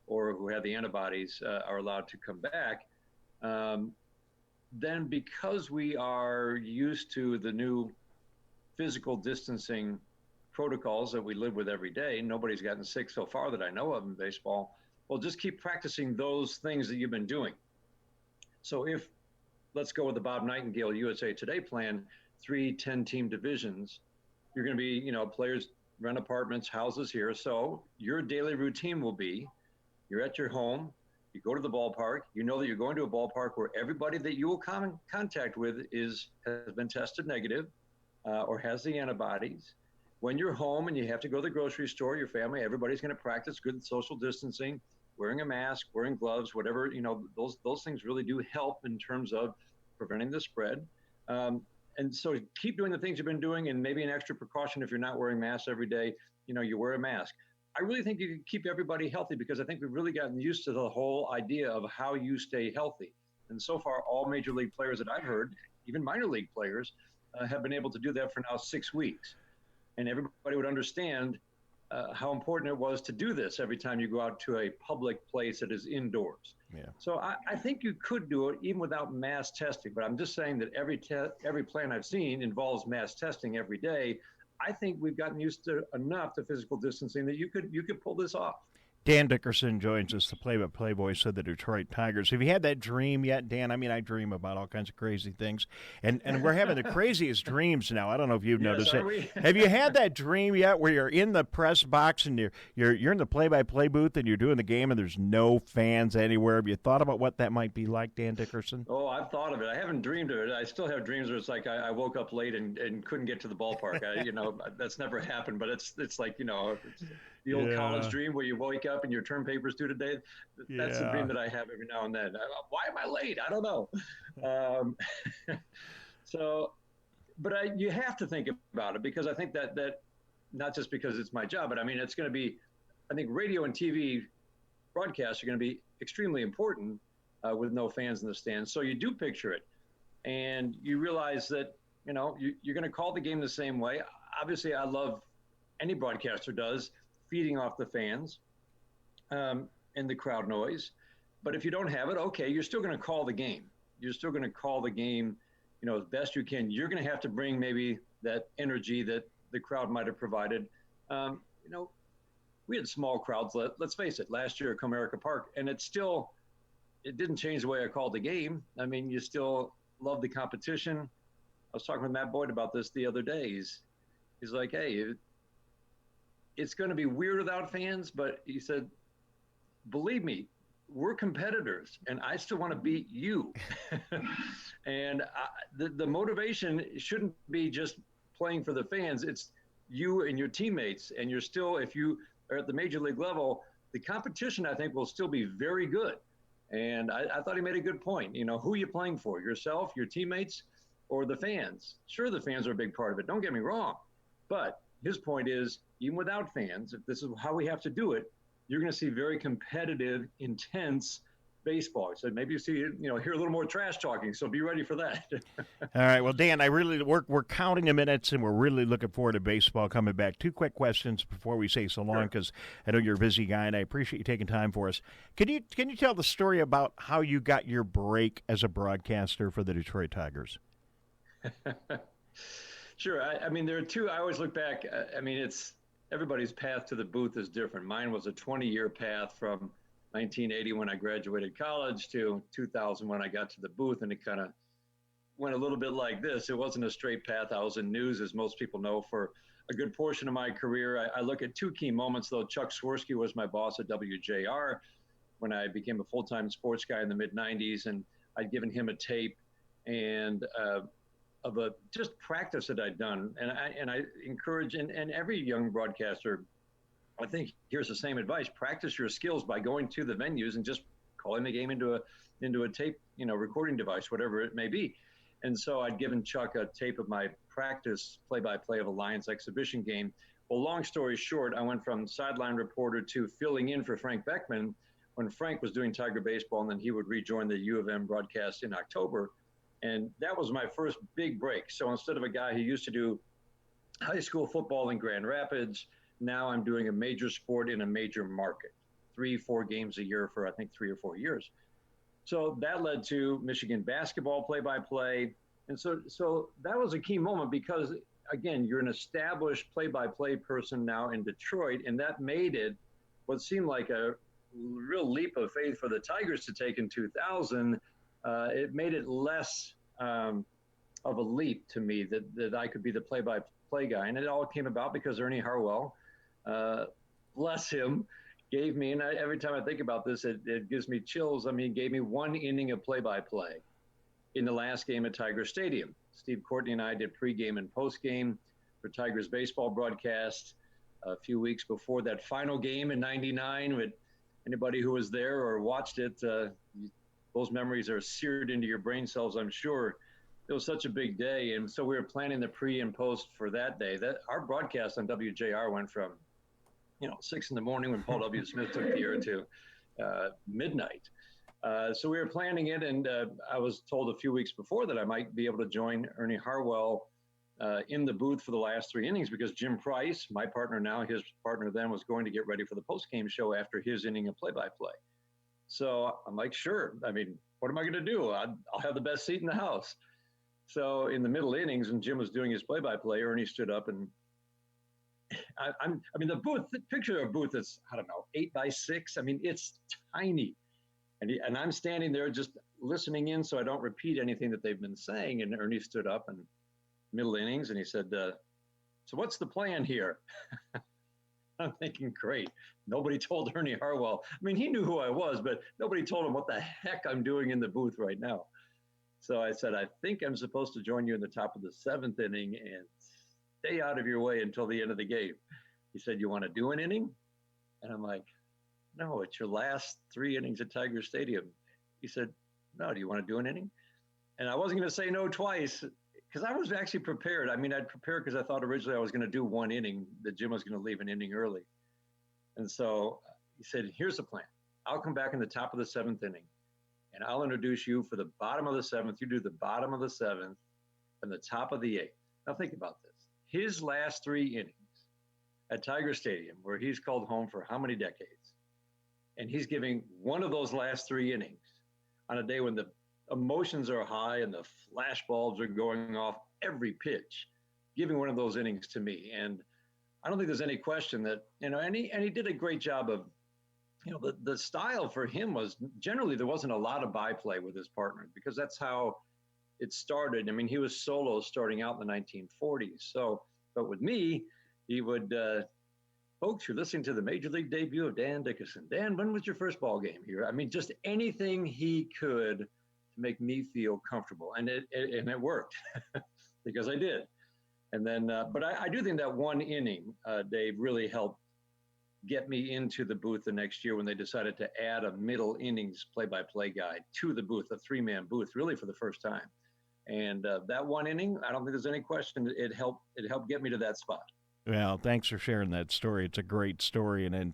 or who have the antibodies are allowed to come back. Then because we are used to the new physical distancing protocols that we live with every day, nobody's gotten sick so far that I know of in baseball. Well, just keep practicing those things that you've been doing. So let's go with the Bob Nightingale USA Today plan, 3 10-team divisions, you're going to be, players rent apartments, houses here. So your daily routine will be, you're at your home, you go to the ballpark, you know that you're going to a ballpark where everybody that you will come in contact with has been tested negative or has the antibodies. When you're home and you have to go to the grocery store, your family, everybody's going to practice good social distancing, wearing a mask, wearing gloves, whatever, those things really do help in terms of preventing the spread. And so keep doing the things you've been doing, and maybe an extra precaution if you're not wearing masks every day, you wear a mask. I really think you can keep everybody healthy, because I think we've really gotten used to the whole idea of how you stay healthy. And so far, all major league players that I've heard, even minor league players, have been able to do that for now 6 weeks. And everybody would understand how important it was to do this every time you go out to a public place that is indoors. Yeah. So I think you could do it even without mass testing, but I'm just saying that every plan I've seen involves mass testing every day. I think we've gotten used to enough to physical distancing that you could pull this off. Dan Dickerson joins us, the play-by-play voice of the Detroit Tigers. Have you had that dream yet, Dan? I mean, I dream about all kinds of crazy things, and we're having the craziest dreams now. I don't know if you've noticed it. Have you had that dream yet, where you're in the press box and you're in the play-by-play booth and you're doing the game and there's no fans anywhere? Have you thought about what that might be like, Dan Dickerson? Oh, I've thought of it. I haven't dreamed of it. I still have dreams where it's like I woke up late and couldn't get to the ballpark. That's never happened, but it's like the old college dream where you wake up and your term paper's due today. That's the dream that I have every now and then. Why am I late? I don't know. You have to think about it, because I think that not just because it's my job, but I mean, it's going to be, I think radio and TV broadcasts are going to be extremely important with no fans in the stands. So you do picture it, and you realize that, you're going to call the game the same way. Obviously, I love, any broadcaster does, feeding off the fans and the crowd noise. But if you don't have it, okay, you're still going to call the game. You're still going to call the game, as best you can. You're going to have to bring maybe that energy that the crowd might have provided. We had small crowds, let's face it, last year at Comerica Park, and it didn't change the way I called the game. I mean, you still love the competition. I was talking with Matt Boyd about this the other day. He's like, hey, it's going to be weird without fans, but he said, believe me, we're competitors, and I still want to beat you. And the motivation shouldn't be just playing for the fans. It's you and your teammates, and you're still, if you or at the major league level, the competition, I think, will still be very good. And I thought he made a good point. Who are you playing for? Yourself, your teammates, or the fans? Sure, the fans are a big part of it. Don't get me wrong. But his point is, even without fans, if this is how we have to do it, you're going to see very competitive, intense baseball. So maybe you see, hear a little more trash talking. So be ready for that. All right. Well, Dan, we're counting the minutes, and we're really looking forward to baseball coming back. 2 quick questions before we say so long, because I know you're a busy guy, and I appreciate you taking time for us. Can you tell the story about how you got your break as a broadcaster for the Detroit Tigers? Sure. I mean, there are 2. I always look back. It's everybody's path to the booth is different. Mine was a 20-year path from 1980 when I graduated college to 2000 when I got to the booth, and it kind of went a little bit like this. It wasn't a straight path. I was in news, as most people know, for a good portion of my career. I look at 2 key moments, though. Chuck Swirsky was my boss at WJR when I became a full-time sports guy in the mid-90s, and I'd given him a tape and of a just practice that I'd done. And I encourage, and every young broadcaster, I think here's the same advice: practice your skills by going to the venues and just calling the game into a tape, recording device, whatever it may be. And so I'd given Chuck a tape of my practice play-by-play of a Lions exhibition game. Well, long story short, I went from sideline reporter to filling in for Frank Beckman when Frank was doing Tiger baseball, and then he would rejoin the U of M broadcast in October. And that was my first big break. So instead of a guy who used to do high school football in Grand Rapids, now I'm doing a major sport in a major market, 3-4 games a year for, I think, 3 or 4 years. So that led to Michigan basketball play-by-play. And so that was a key moment because, again, you're an established play-by-play person now in Detroit, and that made it what seemed like a real leap of faith for the Tigers to take in 2000. It made it less of a leap to me that I could be the play-by-play guy. And it all came about because Ernie Harwell, bless him, gave me, and every time I think about this, it gives me chills. I mean, he gave me 1 inning of play-by-play in the last game at Tiger Stadium. Steve Courtney and I did pregame and postgame for Tigers baseball broadcast a few weeks before that final game in '99. With anybody who was there or watched it, those memories are seared into your brain cells, I'm sure. It was such a big day, and so we were planning the pre and post for that day. That our broadcast on WJR went from 6 in the morning when Paul W. Smith took the air to midnight. So we were planning it, and I was told a few weeks before that I might be able to join Ernie Harwell in the booth for the last 3 innings because Jim Price, my partner now, his partner then, was going to get ready for the post-game show after his inning of play-by-play. So I'm like, sure. I mean, what am I going to do? I'll have the best seat in the house. So in the middle innings, when Jim was doing his play-by-play, Ernie stood up and the booth, picture a booth that's, 8 by 6. I mean, it's tiny. And I'm standing there just listening in so I don't repeat anything that they've been saying. And Ernie stood up in middle innings and he said, so what's the plan here? I'm thinking, great. Nobody told Ernie Harwell. I mean, he knew who I was, but nobody told him what the heck I'm doing in the booth right now. So I said, I think I'm supposed to join you in the top of the 7th inning and stay out of your way until the end of the game. He said, you want to do an inning? And I'm like, no, it's your last 3 innings at Tiger Stadium. He said, no, do you want to do an inning? And I wasn't going to say no twice because I was actually prepared. I mean, I'd prepared because I thought originally I was going to do 1 inning, that Jim was going to leave an inning early. And so he said, here's the plan. I'll come back in the top of the 7th inning and I'll introduce you for the bottom of the 7th. You do the bottom of the 7th and the top of the 8th. Now think about this. His last 3 innings at Tiger Stadium, where he's called home for how many decades? And he's giving one of those last 3 innings on a day when the emotions are high and the flash bulbs are going off every pitch, giving one of those innings to me. And I don't think there's any question that, and he did a great job of, the style for him was generally there wasn't a lot of byplay with his partner because that's how it started. I mean, he was solo starting out in the 1940s. So, but with me, he would, folks, you're listening to the major league debut of Dan Dickerson. Dan, when was your first ball game here? I mean, just anything he could to make me feel comfortable. And it worked because I did. And then, but I do think that 1 inning, Dave, really helped get me into the booth the next year when they decided to add a middle innings play-by-play guy to the booth, a 3-man booth, really for the first time. And that one inning, I don't think there's any question, it helped get me to that spot. Well, thanks for sharing that story. It's a great story, and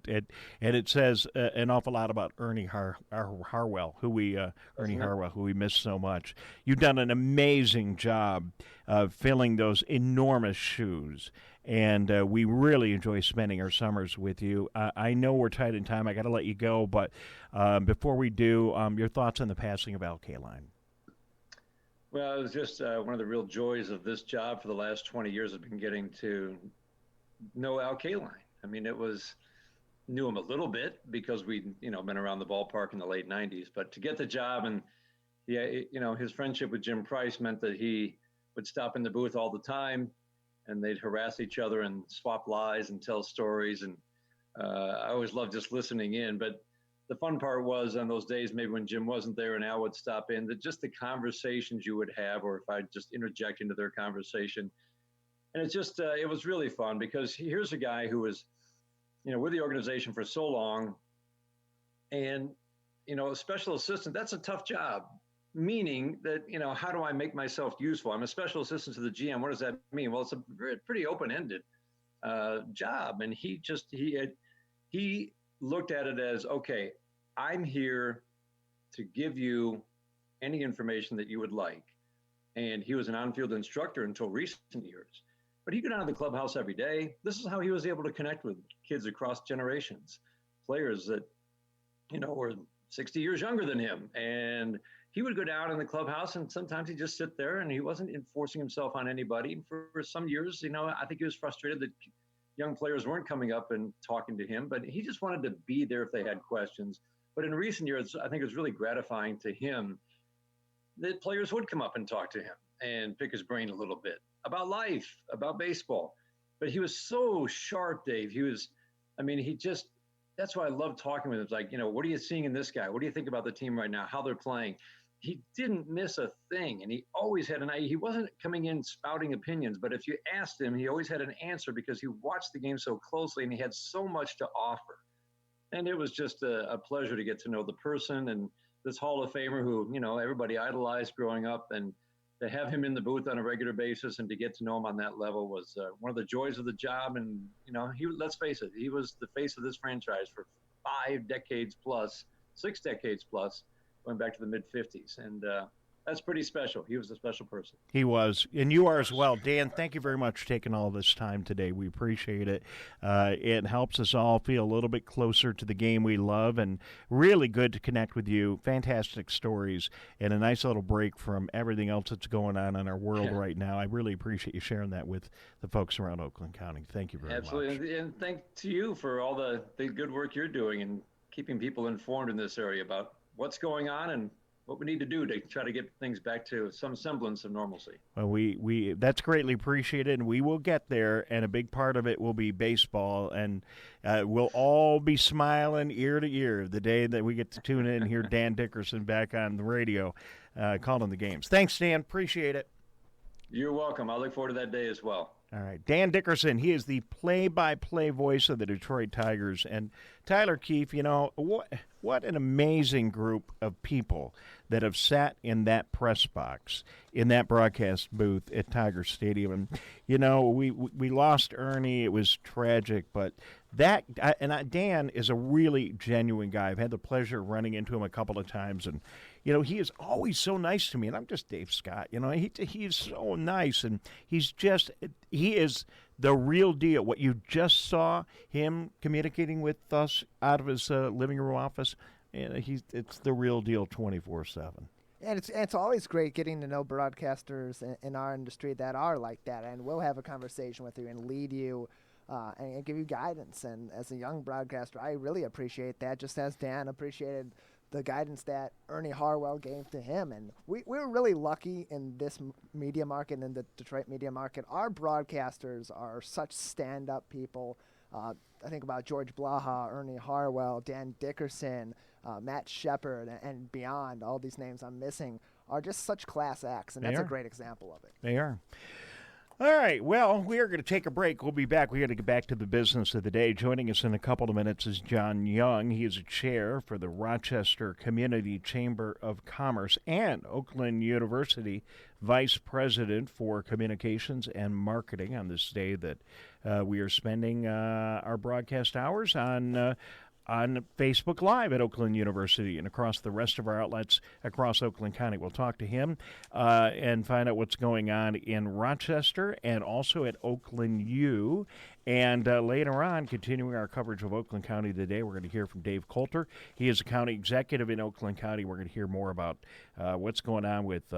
it says an awful lot about Ernie Harwell, who we miss so much. You've done an amazing job of filling those enormous shoes, and we really enjoy spending our summers with you. I know we're tight in time. I got to let you go, but before we do, your thoughts on the passing of Al Kaline. Well, it was just one of the real joys of this job for the last 20 years has been getting to know Al Kaline. I mean, knew him a little bit because we'd, been around the ballpark in the late 90s, but to get the job and, his friendship with Jim Price meant that he would stop in the booth all the time and they'd harass each other and swap lies and tell stories. And I always loved just listening in, but the fun part was on those days, maybe when Jim wasn't there and Al would stop in, that just the conversations you would have, or if I'd just interject into their conversation. And it's just, it was really fun because here's a guy who was, with the organization for so long. And, a special assistant, that's a tough job, meaning that, how do I make myself useful? I'm a special assistant to the GM. What does that mean? Well, it's a pretty open-ended job. And he looked at it as, okay, I'm here to give you any information that you would like. And he was an on-field instructor until recent years. But he'd go down to the clubhouse every day. This is how he was able to connect with kids across generations, players that, were 60 years younger than him. And he would go down in the clubhouse and sometimes he'd just sit there and he wasn't enforcing himself on anybody. For some years, I think he was frustrated that young players weren't coming up and talking to him, but he just wanted to be there if they had questions. But in recent years, I think it was really gratifying to him that players would come up and talk to him and pick his brain a little bit about life, about baseball. But he was so sharp, Dave. That's why I love talking with him. It's like, what are you seeing in this guy? What do you think about the team right now, how they're playing? He didn't miss a thing. And he always had he wasn't coming in spouting opinions, but if you asked him, he always had an answer because he watched the game so closely and he had so much to offer. And it was just a pleasure to get to know the person and this Hall of Famer who, everybody idolized growing up, and to have him in the booth on a regular basis and to get to know him on that level was one of the joys of the job. And, let's face it, he was the face of this franchise for 6 decades plus, going back to the mid-'50s. And that's pretty special. He was a special person. He was, and you are as well. Dan, thank you very much for taking all this time today. We appreciate it. It helps us all feel a little bit closer to the game we love, and really good to connect with you. Fantastic stories, and a nice little break from everything else that's going on in our world right now. I really appreciate you sharing that with the folks around Oakland County. Thank you very much. Absolutely, and thank to you for all the good work you're doing and keeping people informed in this area about what's going on and what we need to do to try to get things back to some semblance of normalcy. Well, we that's greatly appreciated, and we will get there, and a big part of it will be baseball, and we'll all be smiling ear to ear the day that we get to tune in and hear Dan Dickerson back on the radio calling the games. Thanks, Dan. Appreciate it. You're welcome. I look forward to that day as well. All right. Dan Dickerson, he is the play-by-play voice of the Detroit Tigers. And Tyler Keefe, what an amazing group of people that have sat in that press box, in that broadcast booth at Tiger Stadium. And, we lost Ernie. It was tragic, but Dan is a really genuine guy. I've had the pleasure of running into him a couple of times, and he is always so nice to me, and I'm just Dave Scott. He is so nice, and he is the real deal. What you just saw him communicating with us out of his living room office, it's the real deal 24/7. And it's always great getting to know broadcasters in our industry that are like that, and we'll have a conversation with you and lead you and give you guidance. And as a young broadcaster, I really appreciate that, just as Dan appreciated the guidance that Ernie Harwell gave to him. And we're really lucky in this media market, in the Detroit media market. Our broadcasters are such stand-up people. I think about George Blaha, Ernie Harwell, Dan Dickerson, Matt Shepard, and beyond. All these names I'm missing are just such class acts, and that's a great example of it. They are. All right, well, we are going to take a break. We'll be back. We got to get back to the business of the day. Joining us in a couple of minutes is John Young. He is a chair for the Rochester Community Chamber of Commerce and Oakland University Vice President for Communications and Marketing on this day that we are spending our broadcast hours on Facebook Live at Oakland University and across the rest of our outlets across Oakland County. We'll talk to him and find out what's going on in Rochester and also at Oakland U. And later on, continuing our coverage of Oakland County today, we're going to hear from Dave Coulter. He is a county executive in Oakland County. We're going to hear more about what's going on with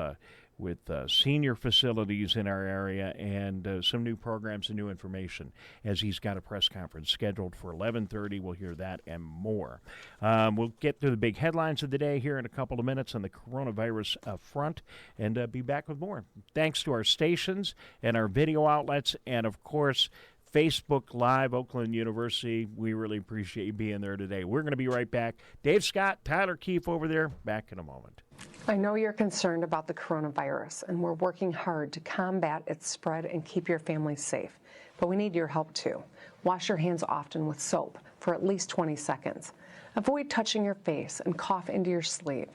senior facilities in our area and some new programs and new information as he's got a press conference scheduled for 11:30. We'll hear that and more. We'll get to the big headlines of the day here in a couple of minutes on the coronavirus front and be back with more. Thanks to our stations and our video outlets and, of course, Facebook Live, Oakland University. We really appreciate you being there today. We're going to be right back. Dave Scott, Tyler Keefe over there. Back in a moment. I know you're concerned about the coronavirus, and we're working hard to combat its spread and keep your family safe. But we need your help, too. Wash your hands often with soap for at least 20 seconds. Avoid touching your face and cough into your sleeve.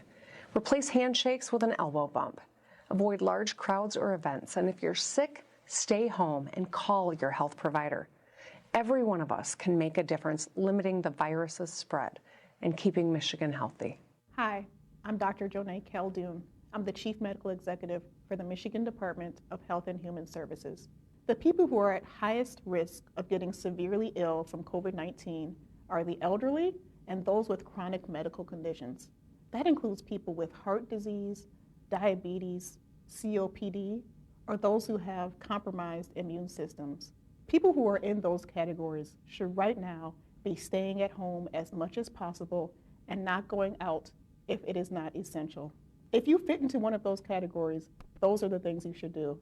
Replace handshakes with an elbow bump. Avoid large crowds or events, and if you're sick, stay home and call your health provider. Every one of us can make a difference limiting the virus's spread and keeping Michigan healthy. Hi, I'm Dr. Jonay Khaldun. I'm the Chief Medical Executive for the Michigan Department of Health and Human Services. The people who are at highest risk of getting severely ill from COVID-19 are the elderly and those with chronic medical conditions. That includes people with heart disease, diabetes, COPD, or those who have compromised immune systems. People who are in those categories should right now be staying at home as much as possible and not going out if it is not essential. If you fit into one of those categories, those are the things you should do.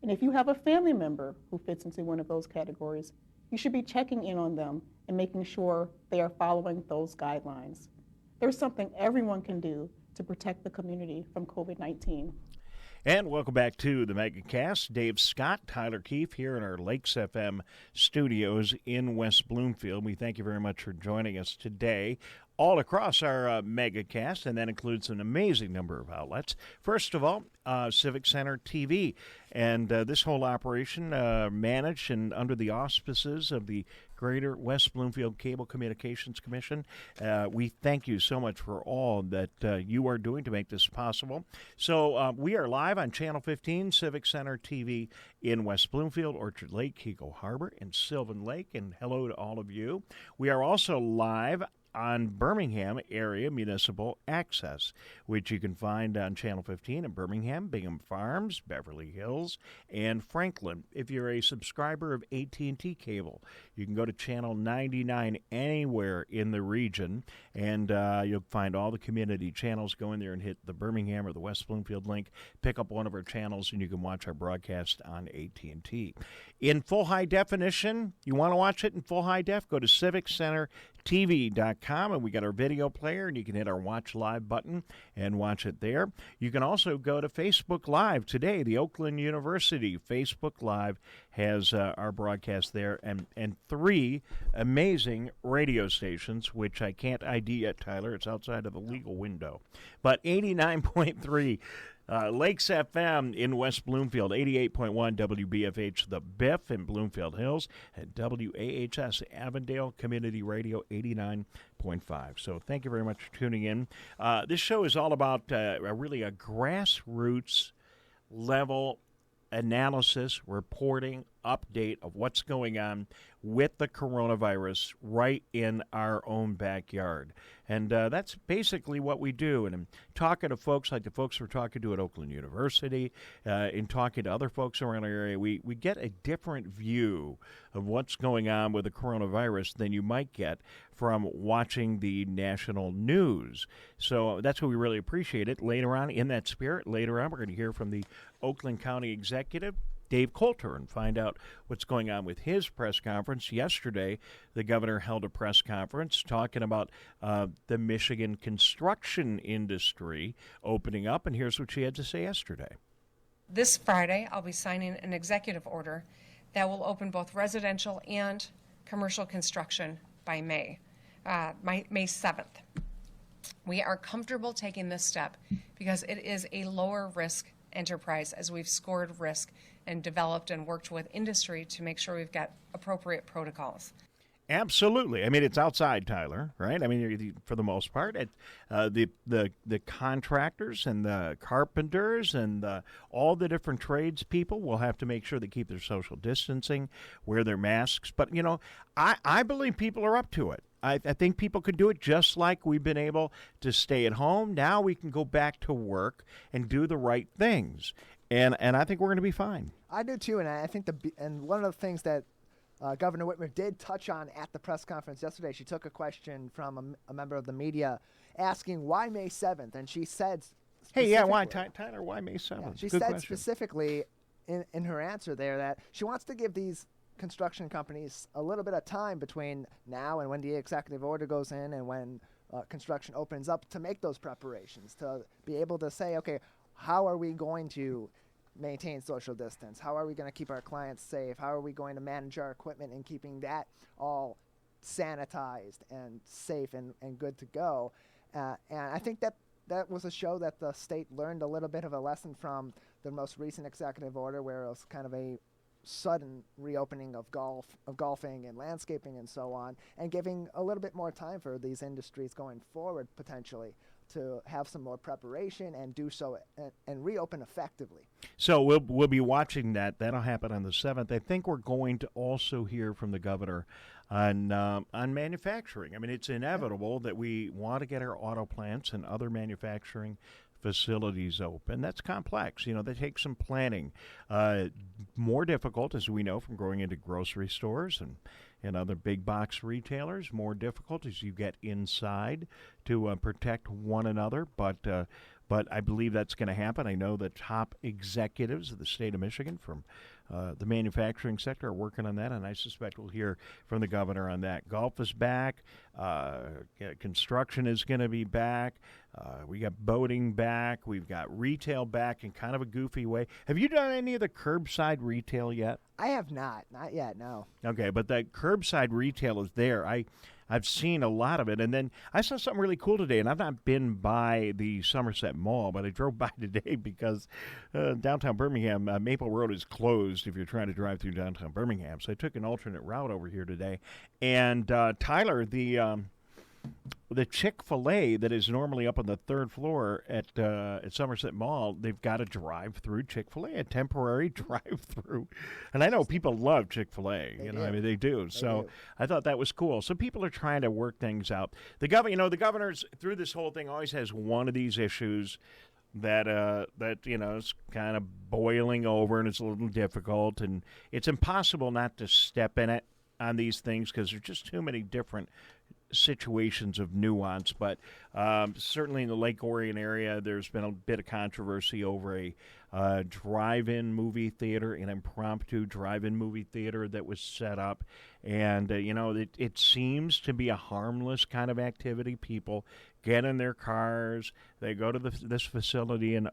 And if you have a family member who fits into one of those categories, you should be checking in on them and making sure they are following those guidelines. There's something everyone can do to protect the community from COVID-19. And welcome back to the Megacast. Dave Scott, Tyler Keefe here in our Lakes FM studios in West Bloomfield. We thank you very much for joining us today all across our Megacast, and that includes an amazing number of outlets. First of all, Civic Center TV, and this whole operation managed and under the auspices of the Greater West Bloomfield Cable Communications Commission. We thank you so much for all that you are doing to make this possible. So we are live on Channel 15, Civic Center TV in West Bloomfield, Orchard Lake, Keiko Harbor, and Sylvan Lake, and hello to all of you. We are also live on Birmingham Area Municipal Access, which you can find on Channel 15 in Birmingham, Bingham Farms, Beverly Hills, and Franklin. If you're a subscriber of AT&T Cable, you can go to Channel 99 anywhere in the region, and you'll find all the community channels. Go in there and hit the Birmingham or the West Bloomfield link, pick up one of our channels, and you can watch our broadcast on AT&T. In full high definition, you want to watch it in full high def, go to civiccentertv.com, and we got our video player, and you can hit our Watch Live button and watch it there. You can also go to Facebook Live today. The Oakland University Facebook Live has our broadcast there, and 3 amazing radio stations, which I can't ID yet, Tyler. It's outside of the legal window. But 89.3 Lakes FM in West Bloomfield, 88.1 WBFH The Biff in Bloomfield Hills, and WAHS Avondale Community Radio 89.5. So thank you very much for tuning in. This show is all about really a grassroots level analysis, reporting, update of what's going on with the coronavirus right in our own backyard. And that's basically what we do. And I'm talking to folks like the folks we're talking to at Oakland University, in talking to other folks around our area, we get a different view of what's going on with the coronavirus than you might get from watching the national news. So that's what we really appreciate it. Later on, in that spirit, later on, we're going to hear from the Oakland County Executive, Dave Coulter, and find out what's going on with his press conference. Yesterday, the governor held a press conference talking about the Michigan construction industry opening up, and here's what she had to say yesterday. This Friday, I'll be signing an executive order that will open both residential and commercial construction by May 7th. We are comfortable taking this step because it is a lower risk enterprise, as we've scored risk and developed and worked with industry to make sure we've got appropriate protocols. Absolutely. I mean, it's outside, Tyler, right? I mean, for the most part, the contractors and the carpenters and all the different tradespeople will have to make sure they keep their social distancing, wear their masks. But, you know, I believe people are up to it. I think people could do it just like we've been able to stay at home. Now we can go back to work and do the right things. And I think we're going to be fine. I do too, and I think and one of the things that Governor Whitmer did touch on at the press conference yesterday, she took a question from a member of the media asking why May 7th, and she said, "Hey, yeah, why Tyler? Why May 7th?" Yeah, she Good said question. specifically in her answer there that she wants to give these construction companies a little bit of time between now and when the executive order goes in and when construction opens up to make those preparations, to be able to say, okay, how are we going to maintain social distance? How are we going to keep our clients safe? How are we going to manage our equipment and keeping that all sanitized and safe and good to go? And I think that was a show that the state learned a little bit of a lesson from the most recent executive order, where it was kind of a sudden reopening of golfing and landscaping and so on, and giving a little bit more time for these industries going forward potentially to have some more preparation and do so and reopen effectively. So we'll be watching that. That'll happen on the 7th. I think we're going to also hear from the governor on manufacturing. I mean, it's inevitable that we want to get our auto plants and other manufacturing facilities open. That's complex. You know, that takes some planning. More difficult, as we know, from going into grocery stores and other big box retailers. More difficult as you get inside to protect one another. But I believe that's going to happen. I know the top executives of the state of Michigan from the manufacturing sector are working on that, and I suspect we'll hear from the governor on that. Golf is back. Construction is going to be back. We got boating back. We've got retail back in kind of a goofy way. Have you done any of the curbside retail yet? I have not yet, no. Okay, but that curbside retail is there. I've seen a lot of it. And then I saw something really cool today, and I've not been by the Somerset Mall, but I drove by today because downtown Birmingham, Maple Road is closed if you're trying to drive through downtown Birmingham. So I took an alternate route over here today. And Tyler, the Chick-fil-A that is normally up on the third floor at Somerset Mall, they've got a drive-through Chick-fil-A, a temporary drive-through. And I know people love Chick-fil-A. I mean, they do. So I thought that was cool. So people are trying to work things out. The governor's through this whole thing always has one of these issues that is kind of boiling over, and it's a little difficult, and it's impossible not to step in it on these things because there's just too many different situations of nuance. But certainly in the Lake Orion area, there's been a bit of controversy over a drive-in movie theater, an impromptu drive-in movie theater that was set up. And, it seems to be a harmless kind of activity. People get in their cars, they go to this facility in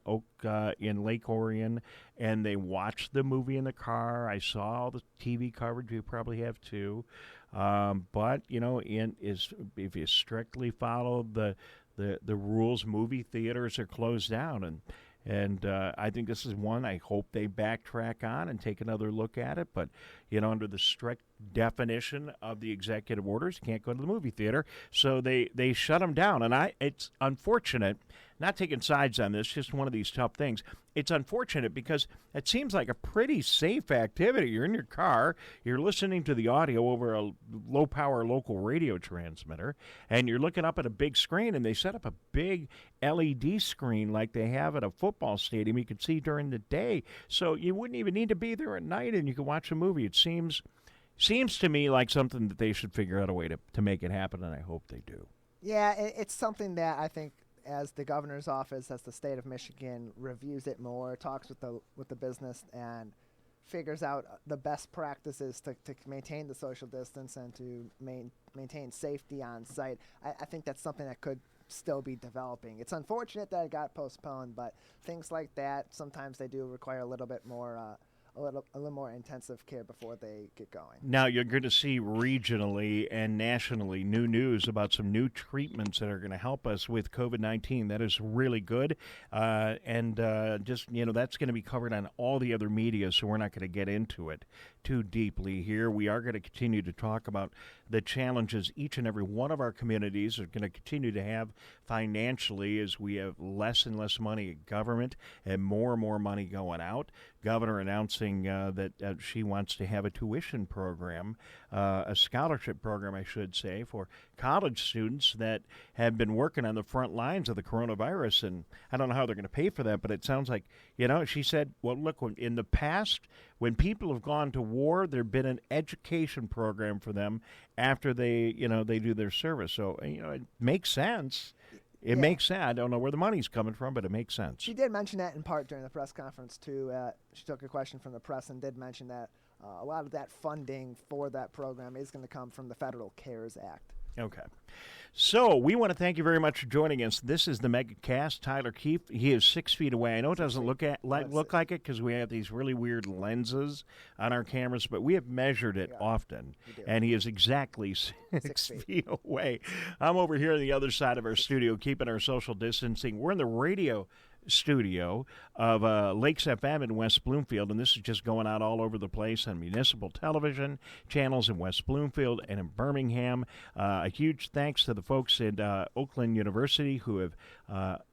Lake Orion, and they watch the movie in the car. I saw all the TV coverage. You probably have too. But if you strictly follow the rules, movie theaters are closed down, and I think this is one I hope they backtrack on and take another look at it. But under the strict definition of the executive orders, you can't go to the movie theater, so they shut them down. And it's unfortunate. Not taking sides on this, just one of these tough things. It's unfortunate because it seems like a pretty safe activity. You're in your car, you're listening to the audio over a low-power local radio transmitter, and you're looking up at a big screen, and they set up a big LED screen like they have at a football stadium you can see during the day. So you wouldn't even need to be there at night, and you can watch a movie. It seems to me like something that they should figure out a way to make it happen, and I hope they do. Yeah, it's something that I think, as the governor's office, as the state of Michigan reviews it more, talks with the business, and figures out the best practices to maintain the social distance and to maintain safety on site, I think that's something that could still be developing. It's unfortunate that it got postponed, but things like that, sometimes they do require a little bit more, a little more intensive care before they get going. Now you're going to see regionally and nationally new news about some new treatments that are going to help us with COVID-19. That is really good, and just that's going to be covered on all the other media, so we're not going to get into it too deeply here. We are going to continue to talk about the challenges each and every one of our communities are going to continue to have financially as we have less and less money in government and more money going out. Governor announcing that she wants to have a tuition program, a scholarship program, I should say, for college students that have been working on the front lines of the coronavirus. And I don't know how they're going to pay for that, but it sounds like, she said, well, look, in the past, when people have gone to war, there's been an education program for them after they do their service. So, it makes sense. It makes sense. I don't know where the money's coming from, but it makes sense. She did mention that in part during the press conference, too. She took a question from the press and did mention that a lot of that funding for that program is going to come from the Federal CARES Act. Okay. So we want to thank you very much for joining us. This is the Megacast. Tyler Keefe, he is 6 feet away. I know it doesn't look like it because we have these really weird lenses on our cameras, but we have measured it often, and he is exactly 6 feet away. I'm over here on the other side of our studio, keeping our social distancing. We're in the radio studio of Lakes FM in West Bloomfield, and this is just going out all over the place on municipal television channels in West Bloomfield and in Birmingham. A huge thanks to the folks at Oakland University who have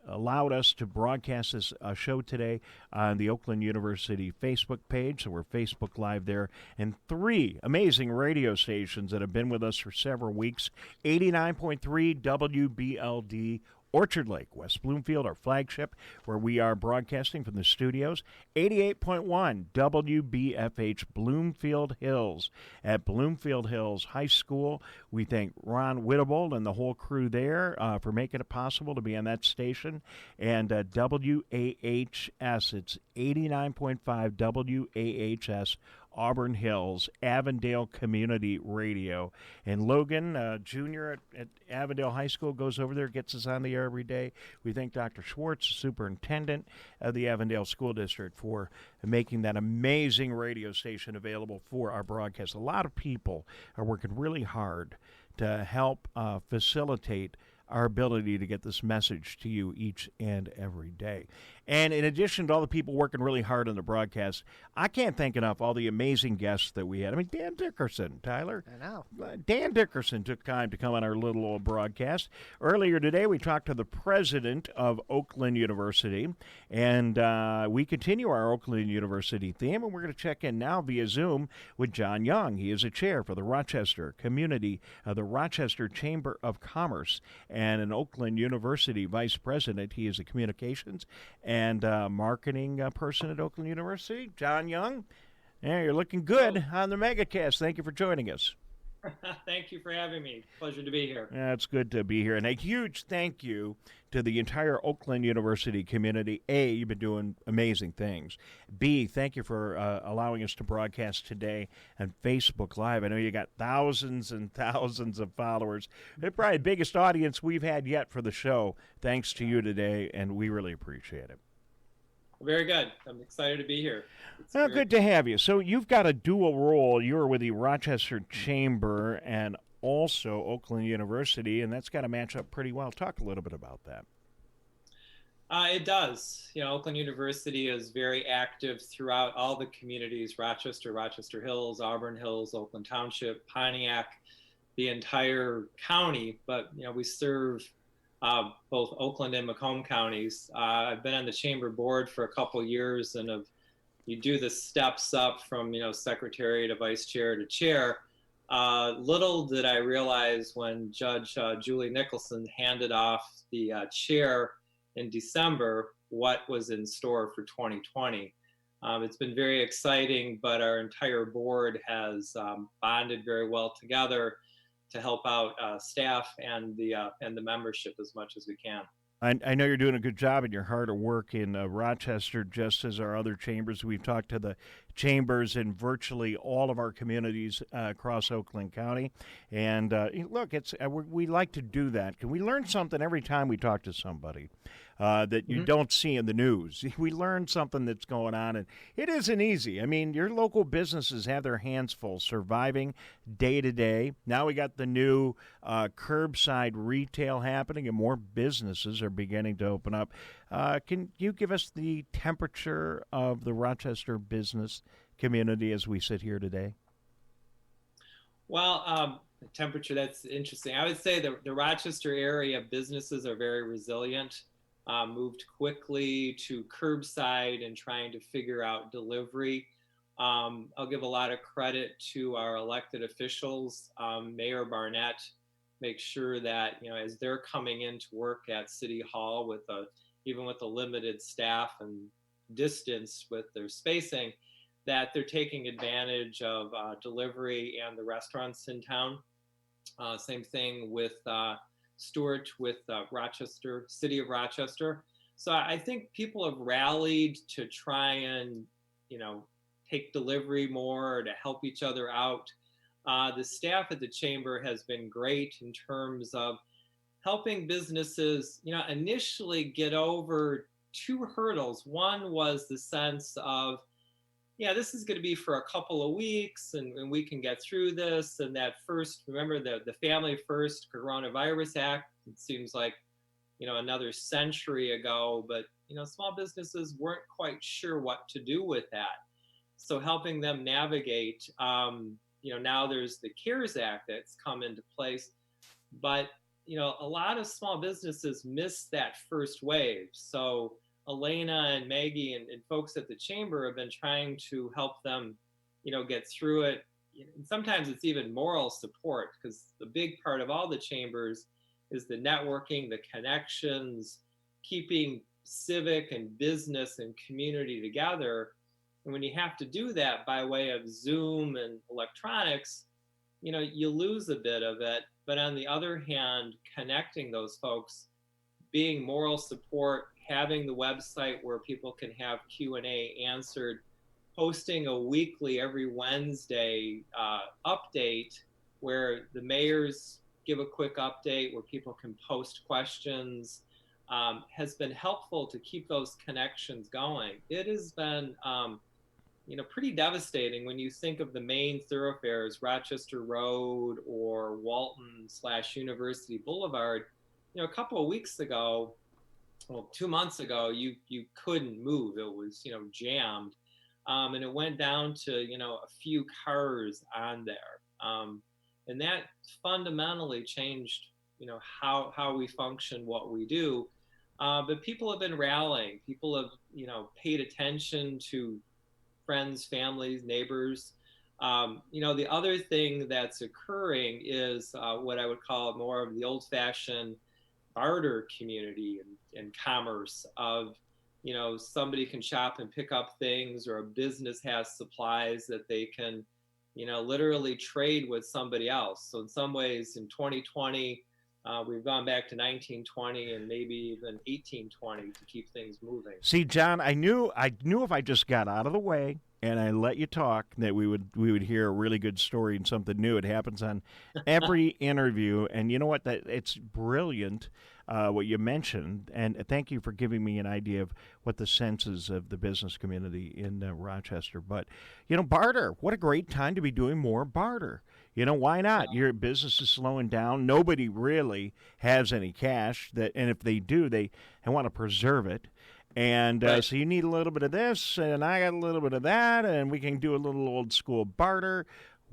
allowed us to broadcast this show today on the Oakland University Facebook page, so we're Facebook Live there, and 3 amazing radio stations that have been with us for several weeks. 89.3 WBLD Orchard Lake, West Bloomfield, our flagship, where we are broadcasting from the studios. 88.1 WBFH Bloomfield Hills at Bloomfield Hills High School. We thank Ron Whittibold and the whole crew there for making it possible to be on that station. And WAHS, it's 89.5 WAHS Auburn Hills, Avondale Community Radio. And Logan, Jr. at Avondale High School, goes over there, gets us on the air every day. We thank Dr. Schwartz, superintendent of the Avondale School District, for making that amazing radio station available for our broadcast. A lot of people are working really hard to help facilitate our ability to get this message to you each and every day. And in addition to all the people working really hard on the broadcast, I can't thank enough all the amazing guests that we had. I mean, Dan Dickerson, Tyler. I know. Dan Dickerson took time to come on our little old broadcast. Earlier today, we talked to the president of Oakland University, and we continue our Oakland University theme, and we're going to check in now via Zoom with John Young. He is a chair for the Rochester Community, the Rochester Chamber of Commerce, and an Oakland University vice president. He is a communications and marketing person at Oakland University. John Young, you're looking good on the Megacast. Thank you for joining us. Thank you for having me. Pleasure to be here. It's good to be here. And a huge thank you to the entire Oakland University community. A, you've been doing amazing things. B, thank you for allowing us to broadcast today on Facebook Live. I know you got thousands and thousands of followers. They're probably the biggest audience we've had yet for the show. Thanks to you today, and we really appreciate it. Very good. I'm excited to be here. Well, good to have you. So you've got a dual role. You're with the Rochester Chamber and also Oakland University, and that's got to match up pretty well. Talk a little bit about that. It does. Oakland University is very active throughout all the communities: Rochester, Rochester Hills, Auburn Hills, Oakland Township, Pontiac, the entire county. But, we serve both Oakland and Macomb counties. I've been on the chamber board for a couple of years, and you do the steps up from, secretary to vice chair to chair. Little did I realize when Judge Julie Nicholson handed off the chair in December what was in store for 2020. It's been very exciting, but our entire board has bonded very well together to help out staff and the membership as much as we can. I know you're doing a good job, and you're hard at work in Rochester, just as our other chambers. We've talked to the chambers in virtually all of our communities across Oakland County. And look, we like to do that. Can we learn something every time we talk to somebody that you don't see in the news? We learn something that's going on, and it isn't easy. I mean, your local businesses have their hands full surviving day to day. Now we got the new curbside retail happening, and more businesses are beginning to open up. Can you give us the temperature of the Rochester business community as we sit here today? Well, the temperature, that's interesting. I would say the Rochester area businesses are very resilient. Moved quickly to curbside and trying to figure out delivery. I'll give a lot of credit to our elected officials. Mayor Barnett makes sure that, as they're coming into work at City Hall even with a limited staff and distance with their spacing, that they're taking advantage of delivery and the restaurants in town. Same thing with Stewart, with Rochester, City of Rochester. So I think people have rallied to try and, take delivery more, to help each other out. The staff at the chamber has been great in terms of helping businesses, initially get over two hurdles. One was the sense of, this is going to be for a couple of weeks and we can get through this. And that first, remember the Family First Coronavirus Act, it seems like, another century ago, but, small businesses weren't quite sure what to do with that. So helping them navigate, now there's the CARES Act that's come into place, but, a lot of small businesses missed that first wave. So Elena and Maggie and folks at the chamber have been trying to help them, get through it. And sometimes it's even moral support, because the big part of all the chambers is the networking, the connections, keeping civic and business and community together. And when you have to do that by way of Zoom and electronics, you lose a bit of it. But on the other hand, connecting those folks, being moral support, having the website where people can have Q&A answered, posting a weekly every Wednesday update where the mayors give a quick update, where people can post questions, has been helpful to keep those connections going. It has been, pretty devastating when you think of the main thoroughfares, Rochester Road or Walton/University Boulevard. A couple of weeks ago, 2 months ago, you couldn't move. It was, jammed. And it went down to, a few cars on there. And that fundamentally changed, how we function, what we do. But people have been rallying. People have, paid attention to friends, families, neighbors. The other thing that's occurring is what I would call more of the old-fashioned barter community and commerce of, somebody can shop and pick up things, or a business has supplies that they can, literally trade with somebody else. So in some ways, in 2020, we've gone back to 1920 and maybe even 1820 to keep things moving. See, John, I knew if I just got out of the way and I let you talk, that we would hear a really good story and something new. It happens on every interview, and you know what? That it's brilliant what you mentioned, and thank you for giving me an idea of what the sense is of the business community in Rochester. But barter. What a great time to be doing more barter. Why not? Your business is slowing down. Nobody really has any cash, and if they do, they want to preserve it. And Right. So you need a little bit of this, and I got a little bit of that, and we can do a little old school barter.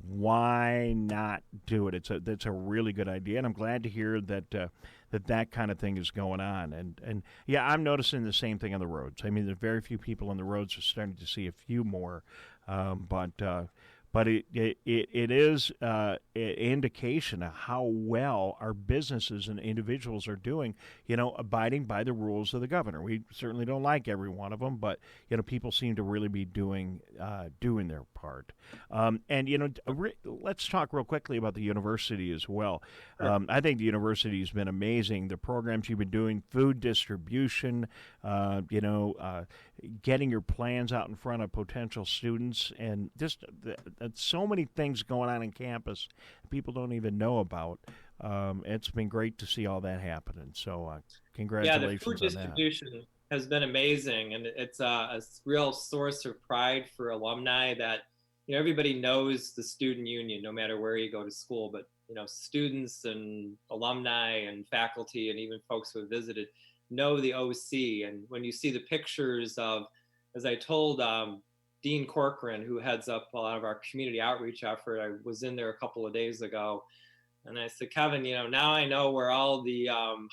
Why not do it? That's a really good idea, and I'm glad to hear that that kind of thing is going on. And yeah, I'm noticing the same thing on the roads. I mean, there's very few people on the roads. We're starting to see a few more, but it is an indication of how well our businesses and individuals are doing, abiding by the rules of the governor. We certainly don't like every one of them, but, people seem to really be doing their part. Let's talk real quickly about the university as well. Sure. I think the university has been amazing. The programs you've been doing, food distribution, getting your plans out in front of potential students, and just so many things going on in campus people don't even know about. It's been great to see all that happening. So congratulations the food on distribution has been amazing, and it's a real source of pride for alumni that, everybody knows the student union no matter where you go to school, but students and alumni and faculty and even folks who have visited know the OC. And when you see the pictures of, as I told Dean Corcoran, who heads up a lot of our community outreach effort, I was in there a couple of days ago, and I said, Kevin, now I know where all the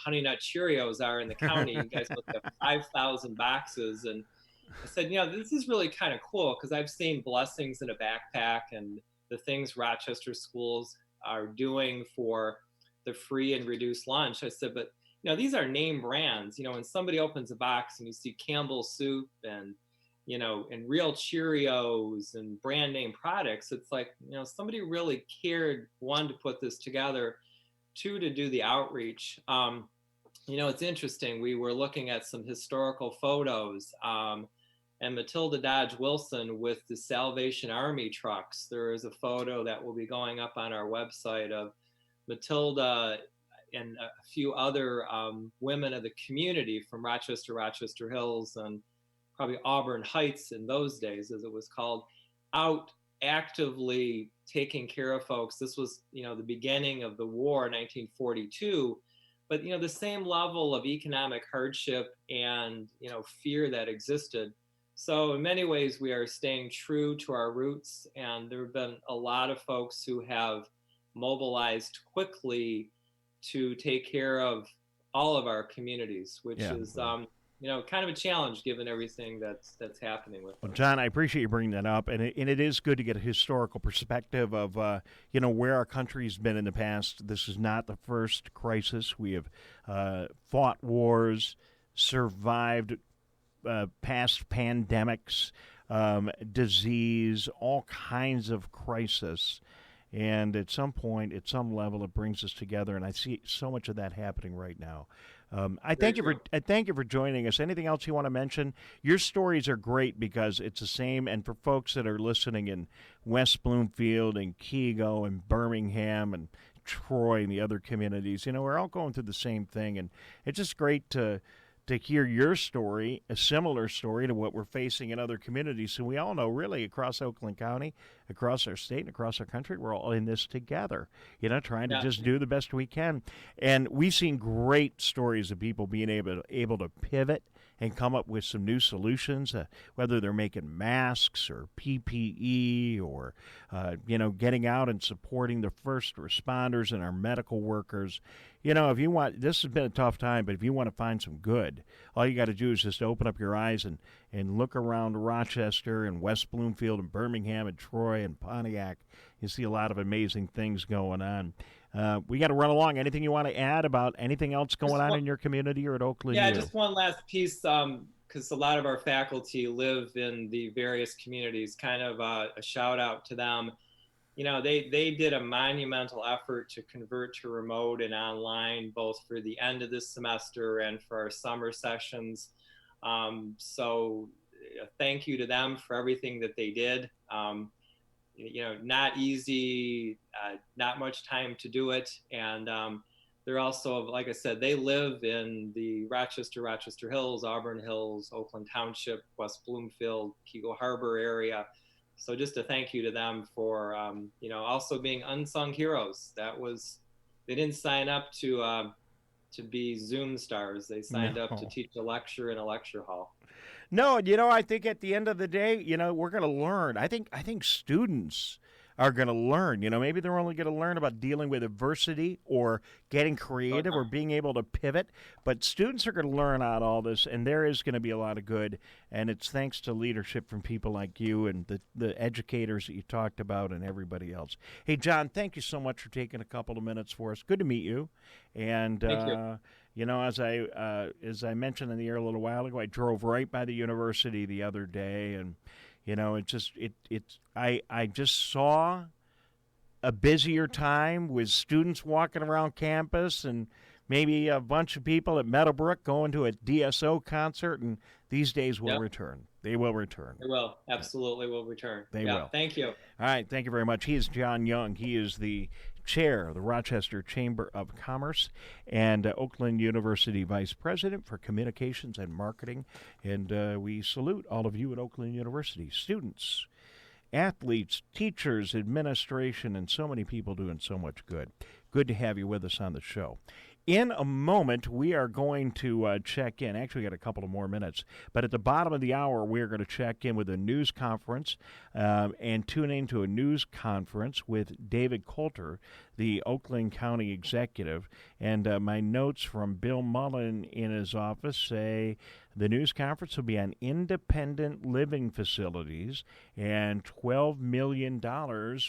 Honey Nut Cheerios are in the county. You guys look at 5,000 boxes. And I said, this is really kind of cool, because I've seen blessings in a backpack and the things Rochester schools are doing for the free and reduced lunch. I said, but these are name brands. When somebody opens a box and you see Campbell's soup and and real Cheerios and brand name products, it's like, somebody really cared, one, to put this together, two, to do the outreach. It's interesting. We were looking at some historical photos, and Matilda Dodge Wilson with the Salvation Army trucks. There is a photo that will be going up on our website of Matilda and a few other women of the community from Rochester, Rochester Hills, and probably Auburn Heights in those days, as it was called, out actively taking care of folks. This was, the beginning of the war, 1942, but, the same level of economic hardship and, fear that existed. So in many ways, we are staying true to our roots, and there have been a lot of folks who have mobilized quickly to take care of all of our communities, which is kind of a challenge given everything that's happening with Well, John, I appreciate you bringing that up, and it is good to get a historical perspective of where our country's been in the past. This is not the first crisis. We have fought wars, survived past pandemics, disease, all kinds of crisis. And at some point, at some level, it brings us together, and I see so much of that happening right now. I thank you for joining us. Anything else you want to mention? Your stories are great because it's the same, and for folks that are listening in West Bloomfield and Kego and Birmingham and Troy and the other communities, we're all going through the same thing, and it's just great to hear your story, a similar story to what we're facing in other communities. So we all know, really, across Oakland County, across our state, and across our country, we're all in this together, trying to just do the best we can. And we've seen great stories of people being able to pivot and come up with some new solutions, whether they're making masks or PPE or, getting out and supporting the first responders and our medical workers. If you want, this has been a tough time, but if you want to find some good, all you got to do is just open up your eyes and look around Rochester and West Bloomfield and Birmingham and Troy and Pontiac. You see a lot of amazing things going on. We got to run along. Anything you want to add about anything else going on in your community or at Oakland U? Yeah, just one last piece, because a lot of our faculty live in the various communities, kind of a shout out to them. They did a monumental effort to convert to remote and online, both for the end of this semester and for our summer sessions. So thank you to them for everything that they did. Not easy, not much time to do it. And they're also, like I said, they live in the Rochester, Rochester Hills, Auburn Hills, Oakland Township, West Bloomfield, Kego Harbor area. So just a thank you to them for, also being unsung heroes. They didn't sign up to be Zoom stars. They signed up to teach a lecture in a lecture hall. No, I think at the end of the day, we're going to learn. I think students are going to learn. Maybe they're only going to learn about dealing with adversity or getting creative or being able to pivot. But students are going to learn out all this, and there is going to be a lot of good. And it's thanks to leadership from people like you and the educators that you talked about and everybody else. Hey, John, thank you so much for taking a couple of minutes for us. Good to meet you. And thank you. As I mentioned in the air a little while ago, I drove right by the university the other day, and I just saw a busier time with students walking around campus and maybe a bunch of people at Meadowbrook going to a DSO concert, and these days will return. They will return. They will. Absolutely will return. They will. Thank you. All right. Thank you very much. He is John Young. He is the chair of the Rochester Chamber of Commerce and Oakland University Vice President for Communications and Marketing. And we salute all of you at Oakland University, students, athletes, teachers, administration, and so many people doing so much good. Good to have you with us on the show. In a moment, we are going to check in. Actually, we got a couple of more minutes. But at the bottom of the hour, we're going to check in with a news conference and tune into a news conference with David Coulter, the Oakland County Executive. And my notes from Bill Mullen in his office say the news conference will be on independent living facilities and $12 million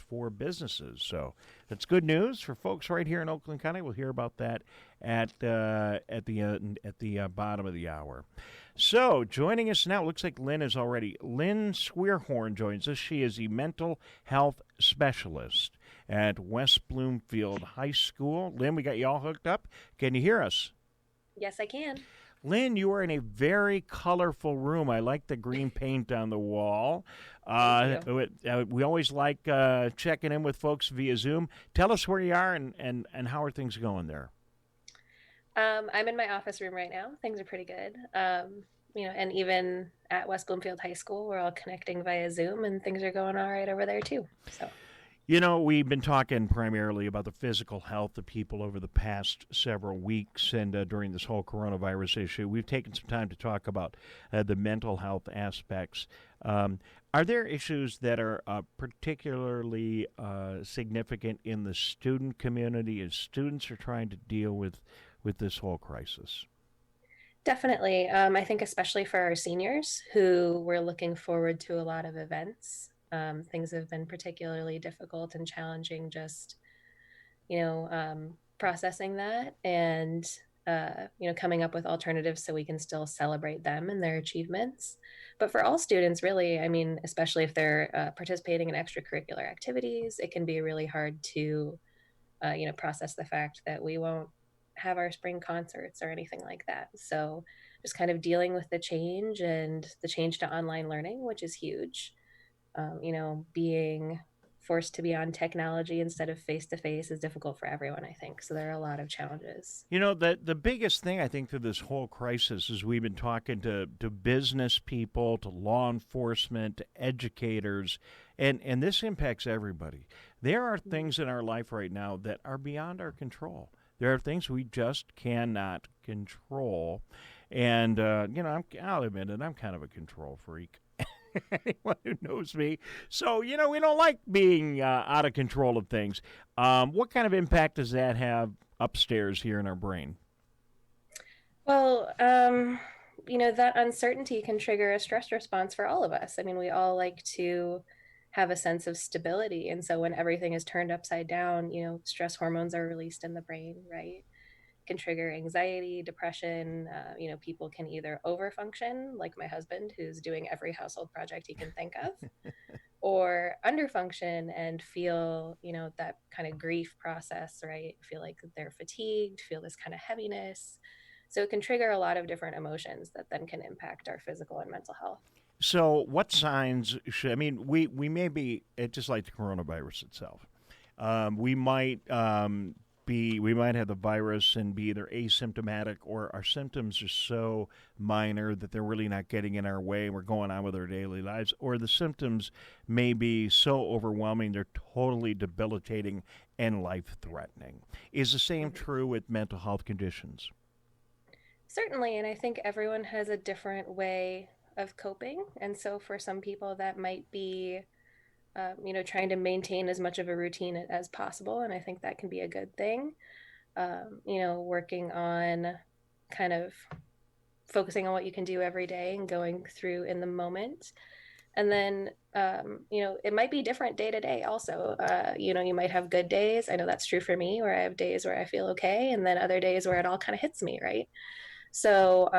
for businesses. So that's good news for folks right here in Oakland County. We'll hear about that at the bottom of the hour. So joining us now, it looks like Lynn is already. Lynn Swearhorn joins us. She is the mental health specialist at West Bloomfield High School. Lynn, we got you all hooked up. Can you hear us? Yes, I can. Lynn, you are in a very colorful room. I like the green paint on the wall. We always like checking in with folks via Zoom. Tell us where you are and how are things going there? I'm in my office room right now. Things are pretty good. And even at West Bloomfield High School, we're all connecting via Zoom, and things are going all right over there too. So. You know, we've been talking primarily about the physical health of people over the past several weeks, and during this whole coronavirus issue, we've taken some time to talk about the mental health aspects. Are there issues that are particularly significant in the student community as students are trying to deal with this whole crisis? Definitely. I think especially for our seniors who were looking forward to a lot of events. Things have been particularly difficult and challenging just, processing that and, coming up with alternatives so we can still celebrate them and their achievements. But for all students, really, I mean, especially if they're participating in extracurricular activities, it can be really hard to, process the fact that we won't have our spring concerts or anything like that. So just kind of dealing with the change and the change to online learning, which is huge. Being forced to be on technology instead of face-to-face is difficult for everyone, I think. So there are a lot of challenges. You know, the biggest thing I think through this whole crisis is we've been talking to business people, to law enforcement, to educators, and this impacts everybody. There are things in our life right now that are beyond our control. There are things we just cannot control. And, I'll admit it, I'm kind of a control freak. Anyone who knows me. So, we don't like being out of control of things. What kind of impact does that have upstairs here in our brain? Well, that uncertainty can trigger a stress response for all of us. I mean, we all like to have a sense of stability. And so when everything is turned upside down, stress hormones are released in the brain, right? Can trigger anxiety, depression. People can either overfunction, like my husband, who's doing every household project he can think of, or underfunction and feel, that kind of grief process, right? Feel like they're fatigued, feel this kind of heaviness. So it can trigger a lot of different emotions that then can impact our physical and mental health. So what signs we may be, just like the coronavirus itself, we might have the virus and be either asymptomatic or our symptoms are so minor that they're really not getting in our way. We're going on with our daily lives, or the symptoms may be so overwhelming they're totally debilitating and life-threatening. Is the same true with mental health conditions? Certainly, and I think everyone has a different way of coping. And so for some people that might be trying to maintain as much of a routine as possible. And I think that can be a good thing. Working on kind of focusing on what you can do every day and going through in the moment. And then, it might be different day to day also. You might have good days. I know that's true for me, where I have days where I feel okay. And then other days where it all kind of hits me, right? So,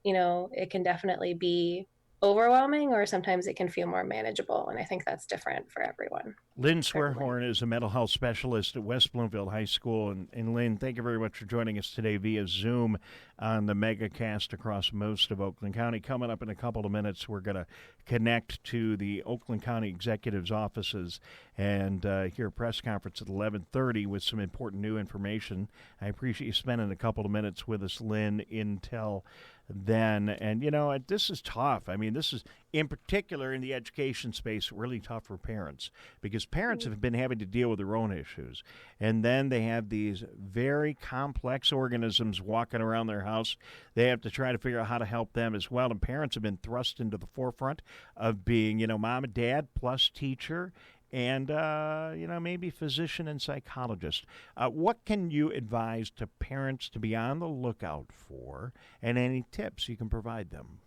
it can definitely be overwhelming, or sometimes it can feel more manageable. And I think that's different for everyone. Lynn Swearhorn is a mental health specialist at West Bloomfield High School. And Lynn, thank you very much for joining us today via Zoom on the Megacast across most of Oakland County. Coming up in a couple of minutes, we're going to connect to the Oakland County Executive's offices and hear a press conference at 11:30 with some important new information. I appreciate you spending a couple of minutes with us, Lynn, until then. And, you know, this is tough. I mean, this is, in particular in the education space, really tough for parents because parents have been having to deal with their own issues. And then they have these very complex organisms walking around their house. They have to try to figure out how to help them as well. And parents have been thrust into the forefront of being, you know, mom and dad plus teacher and, you know, maybe physician and psychologist. What can you advise to parents to be on the lookout for, and any tips you can provide them?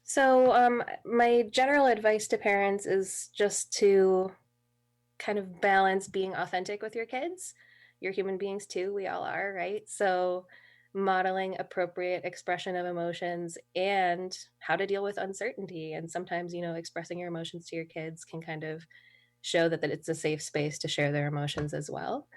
So my general advice to parents is just to kind of balance being authentic with your kids. You're human beings too, we all are, right? So modeling appropriate expression of emotions and how to deal with uncertainty. And sometimes, you know, expressing your emotions to your kids can kind of show that it's a safe space to share their emotions as well.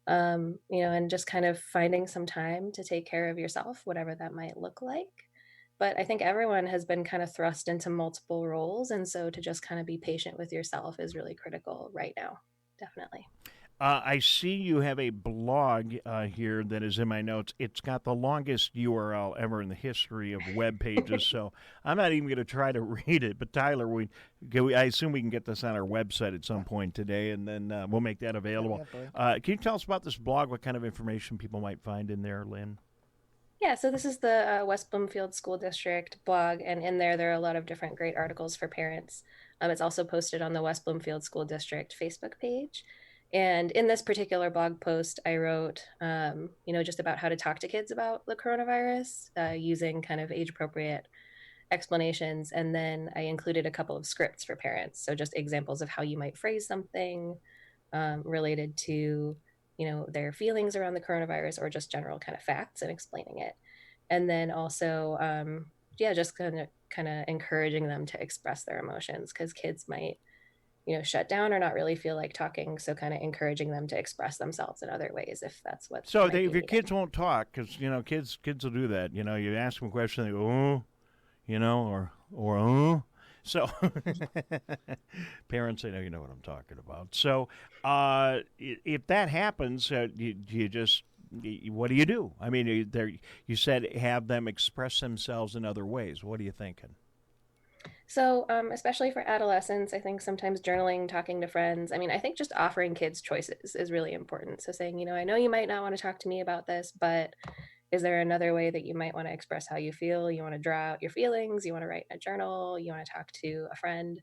You know, and just kind of finding some time to take care of yourself, whatever that might look like. But I think everyone has been kind of thrust into multiple roles. And so to just kind of be patient with yourself is really critical right now. Definitely. I see you have a blog here that is in my notes. It's got the longest URL ever in the history of web pages, so I'm not even going to try to read it. But Tyler, I assume we can get this on our website at some point today, and then we'll make that available. Can you tell us about this blog, what kind of information people might find in there, Lynn? Yeah, so this is the West Bloomfield School District blog, and in there are a lot of different great articles for parents. It's also posted on the West Bloomfield School District Facebook page. And in this particular blog post, I wrote, you know, just about how to talk to kids about the coronavirus using kind of age-appropriate explanations. And then I included a couple of scripts for parents. So just examples of how you might phrase something related to, you know, their feelings around the coronavirus or just general kind of facts and explaining it. And then also, yeah, just kind of encouraging them to express their emotions because kids might, you know, shut down or not really feel like talking. So kind of encouraging them to express themselves in other ways if that's what. So if your kids won't talk, because, you know, kids will do that. You know, you ask them a question, they go, oh, you know, or oh. So parents, they know you know what I'm talking about. So if that happens, you just, what do you do? I mean, you said have them express themselves in other ways. What are you thinking? So especially for adolescents, I think sometimes journaling, talking to friends, I mean, I think just offering kids choices is really important. So saying, you know, I know you might not want to talk to me about this, but is there another way that you might want to express how you feel? You want to draw out your feelings, you want to write in a journal, you want to talk to a friend.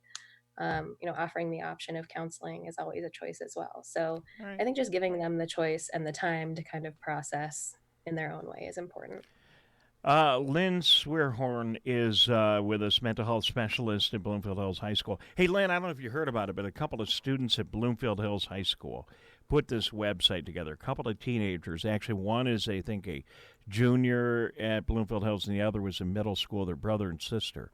You know, offering the option of counseling is always a choice as well. So I think just giving them the choice and the time to kind of process in their own way is important. Lynn Swearhorn is with us, mental health specialist at Bloomfield Hills High School. Hey, Lynn, I don't know if you heard about it, but a couple of students at Bloomfield Hills High School put this website together. A couple of teenagers. Actually, one is, I think, a junior at Bloomfield Hills, and the other was in middle school, their brother and sister.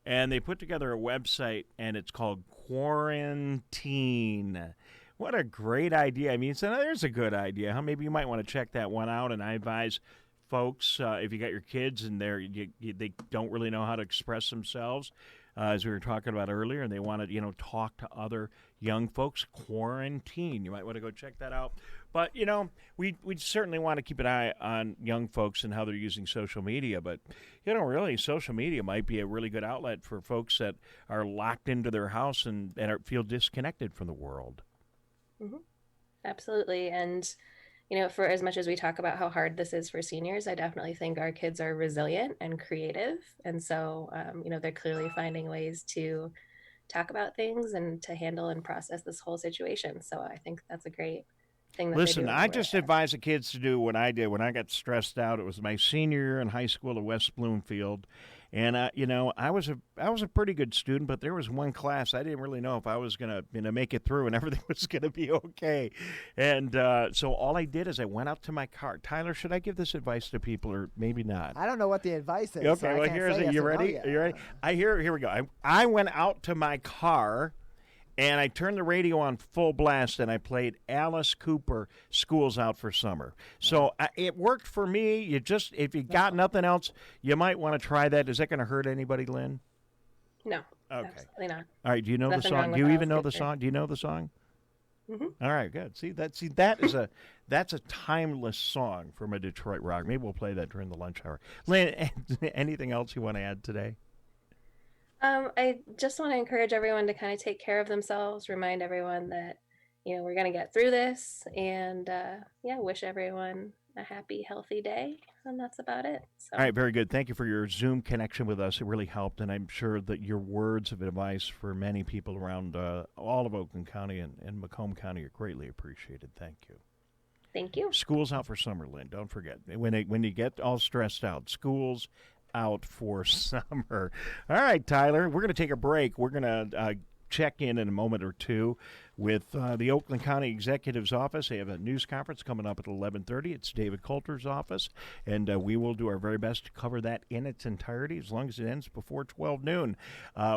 And they put together a website, and it's called Quarantine. What a great idea. I mean, so there's a good idea. Huh? Maybe you might want to check that one out, and I advise folks, if you got your kids and they don't really know how to express themselves, as we were talking about earlier, and they want to, you know, talk to other young folks, Quarantine. You might want to go check that out. But, you know, we certainly want to keep an eye on young folks and how they're using social media. But, you know, really, social media might be a really good outlet for folks that are locked into their house and feel disconnected from the world. Mm-hmm. Absolutely. And you know, for as much as we talk about how hard this is for seniors, I definitely think our kids are resilient and creative. And so, you know, they're clearly finding ways to talk about things and to handle and process this whole situation. So I think that's a great thing. Listen, I just advise the kids to do what I did when I got stressed out. It was my senior year in high school at West Bloomfield. And I was a pretty good student, but there was one class I didn't really know if I was going to make it through and everything was going to be okay. And so all I did is I went out to my car. Tyler, should I give this advice to people or maybe not? I don't know what the advice is. Okay, so well, here's it. You ready? Are you ready? Here we go. I went out to my car, and I turned the radio on full blast, and I played Alice Cooper, "School's Out for Summer." So it worked for me. If you got nothing else, you might want to try that. Is that going to hurt anybody, Lynn? No. Okay. Absolutely not. All right. Do you know the song? Do you even know the song? Do you know the song? Mm-hmm. All right. Good. That's a timeless song from a Detroit rock. Maybe we'll play that during the lunch hour. Lynn, anything else you want to add today? I just want to encourage everyone to kind of take care of themselves, remind everyone that, we're going to get through this, and wish everyone a happy, healthy day. And that's about it. So. All right, very good. Thank you for your Zoom connection with us. It really helped, and I'm sure that your words of advice for many people around all of Oakland County and Macomb County are greatly appreciated. Thank you. Thank you. School's out for summer, Lynn. Don't forget. When you get all stressed out, school's out for summer. All right, Tyler, we're going to take a break. We're going to check in a moment or two with the Oakland County Executive's Office. They have a news conference coming up at 11:30. It's David Coulter's office, and we will do our very best to cover that in its entirety as long as it ends before 12 noon.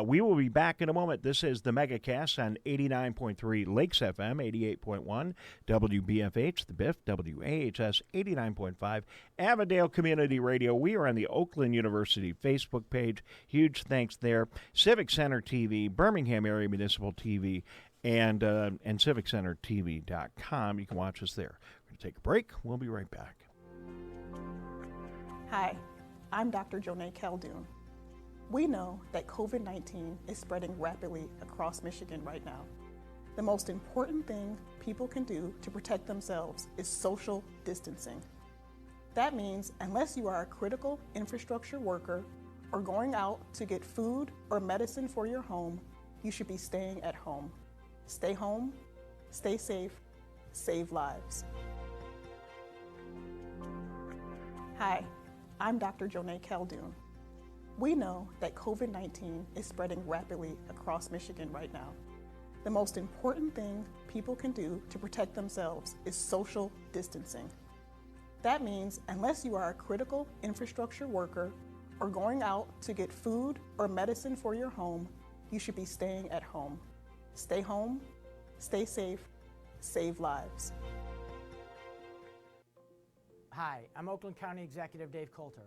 We will be back in a moment. This is the Megacast on 89.3 Lakes FM, 88.1 WBFH, the BIF, WAHS, 89.5 Avondale Community Radio. We are on the Oakland University Facebook page. Huge thanks there. Civic Center TV, Birmingham Area Municipal TV, and CivicCenterTV.com. You can watch us there. We're going to take a break. We'll be right back. Hi, I'm Dr. Jonay Caldoun. We know that COVID-19 is spreading rapidly across Michigan right now. The most important thing people can do to protect themselves is social distancing. That means unless you are a critical infrastructure worker or going out to get food or medicine for your home, you should be staying at home. Stay home, stay safe, save lives. Hi, I'm Dr. Jonay Caldoun. We know that COVID-19 is spreading rapidly across Michigan right now. The most important thing people can do to protect themselves is social distancing. That means unless you are a critical infrastructure worker or going out to get food or medicine for your home, you should be staying at home. Stay home, stay safe, save lives. Hi, I'm Oakland County Executive Dave Coulter.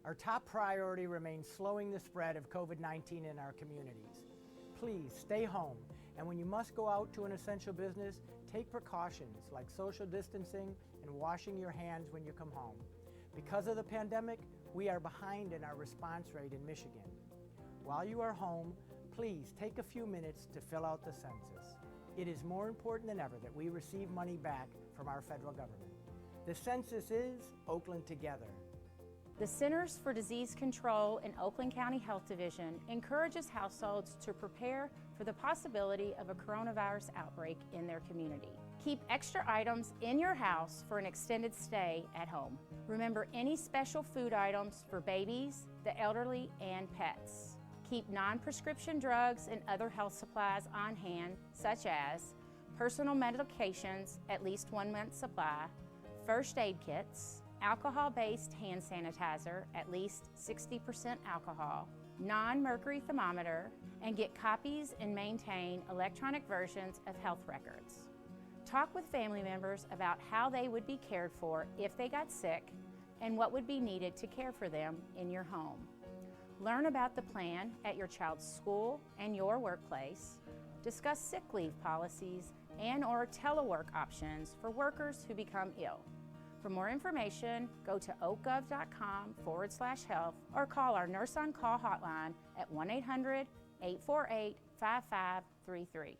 Our top priority remains slowing the spread of COVID-19 in our communities. Please stay home, and when you must go out to an essential business, take precautions like social distancing and washing your hands when you come home. Because of the pandemic, we are behind in our response rate in Michigan. While you are home, please take a few minutes to fill out the census. It is more important than ever that we receive money back from our federal government. The census is Oakland Together. The Centers for Disease Control and Oakland County Health Division encourages households to prepare for the possibility of a coronavirus outbreak in their community. Keep extra items in your house for an extended stay at home. Remember any special food items for babies, the elderly, and pets. Keep non-prescription drugs and other health supplies on hand, such as personal medications, at least 1 month's supply, first aid kits, alcohol-based hand sanitizer, at least 60% alcohol, non-mercury thermometer, and get copies and maintain electronic versions of health records. Talk with family members about how they would be cared for if they got sick and what would be needed to care for them in your home. Learn about the plan at your child's school and your workplace. Discuss sick leave policies and/or telework options for workers who become ill. For more information, go to oakgov.com/health or call our Nurse on Call hotline at 1-800-848-5533.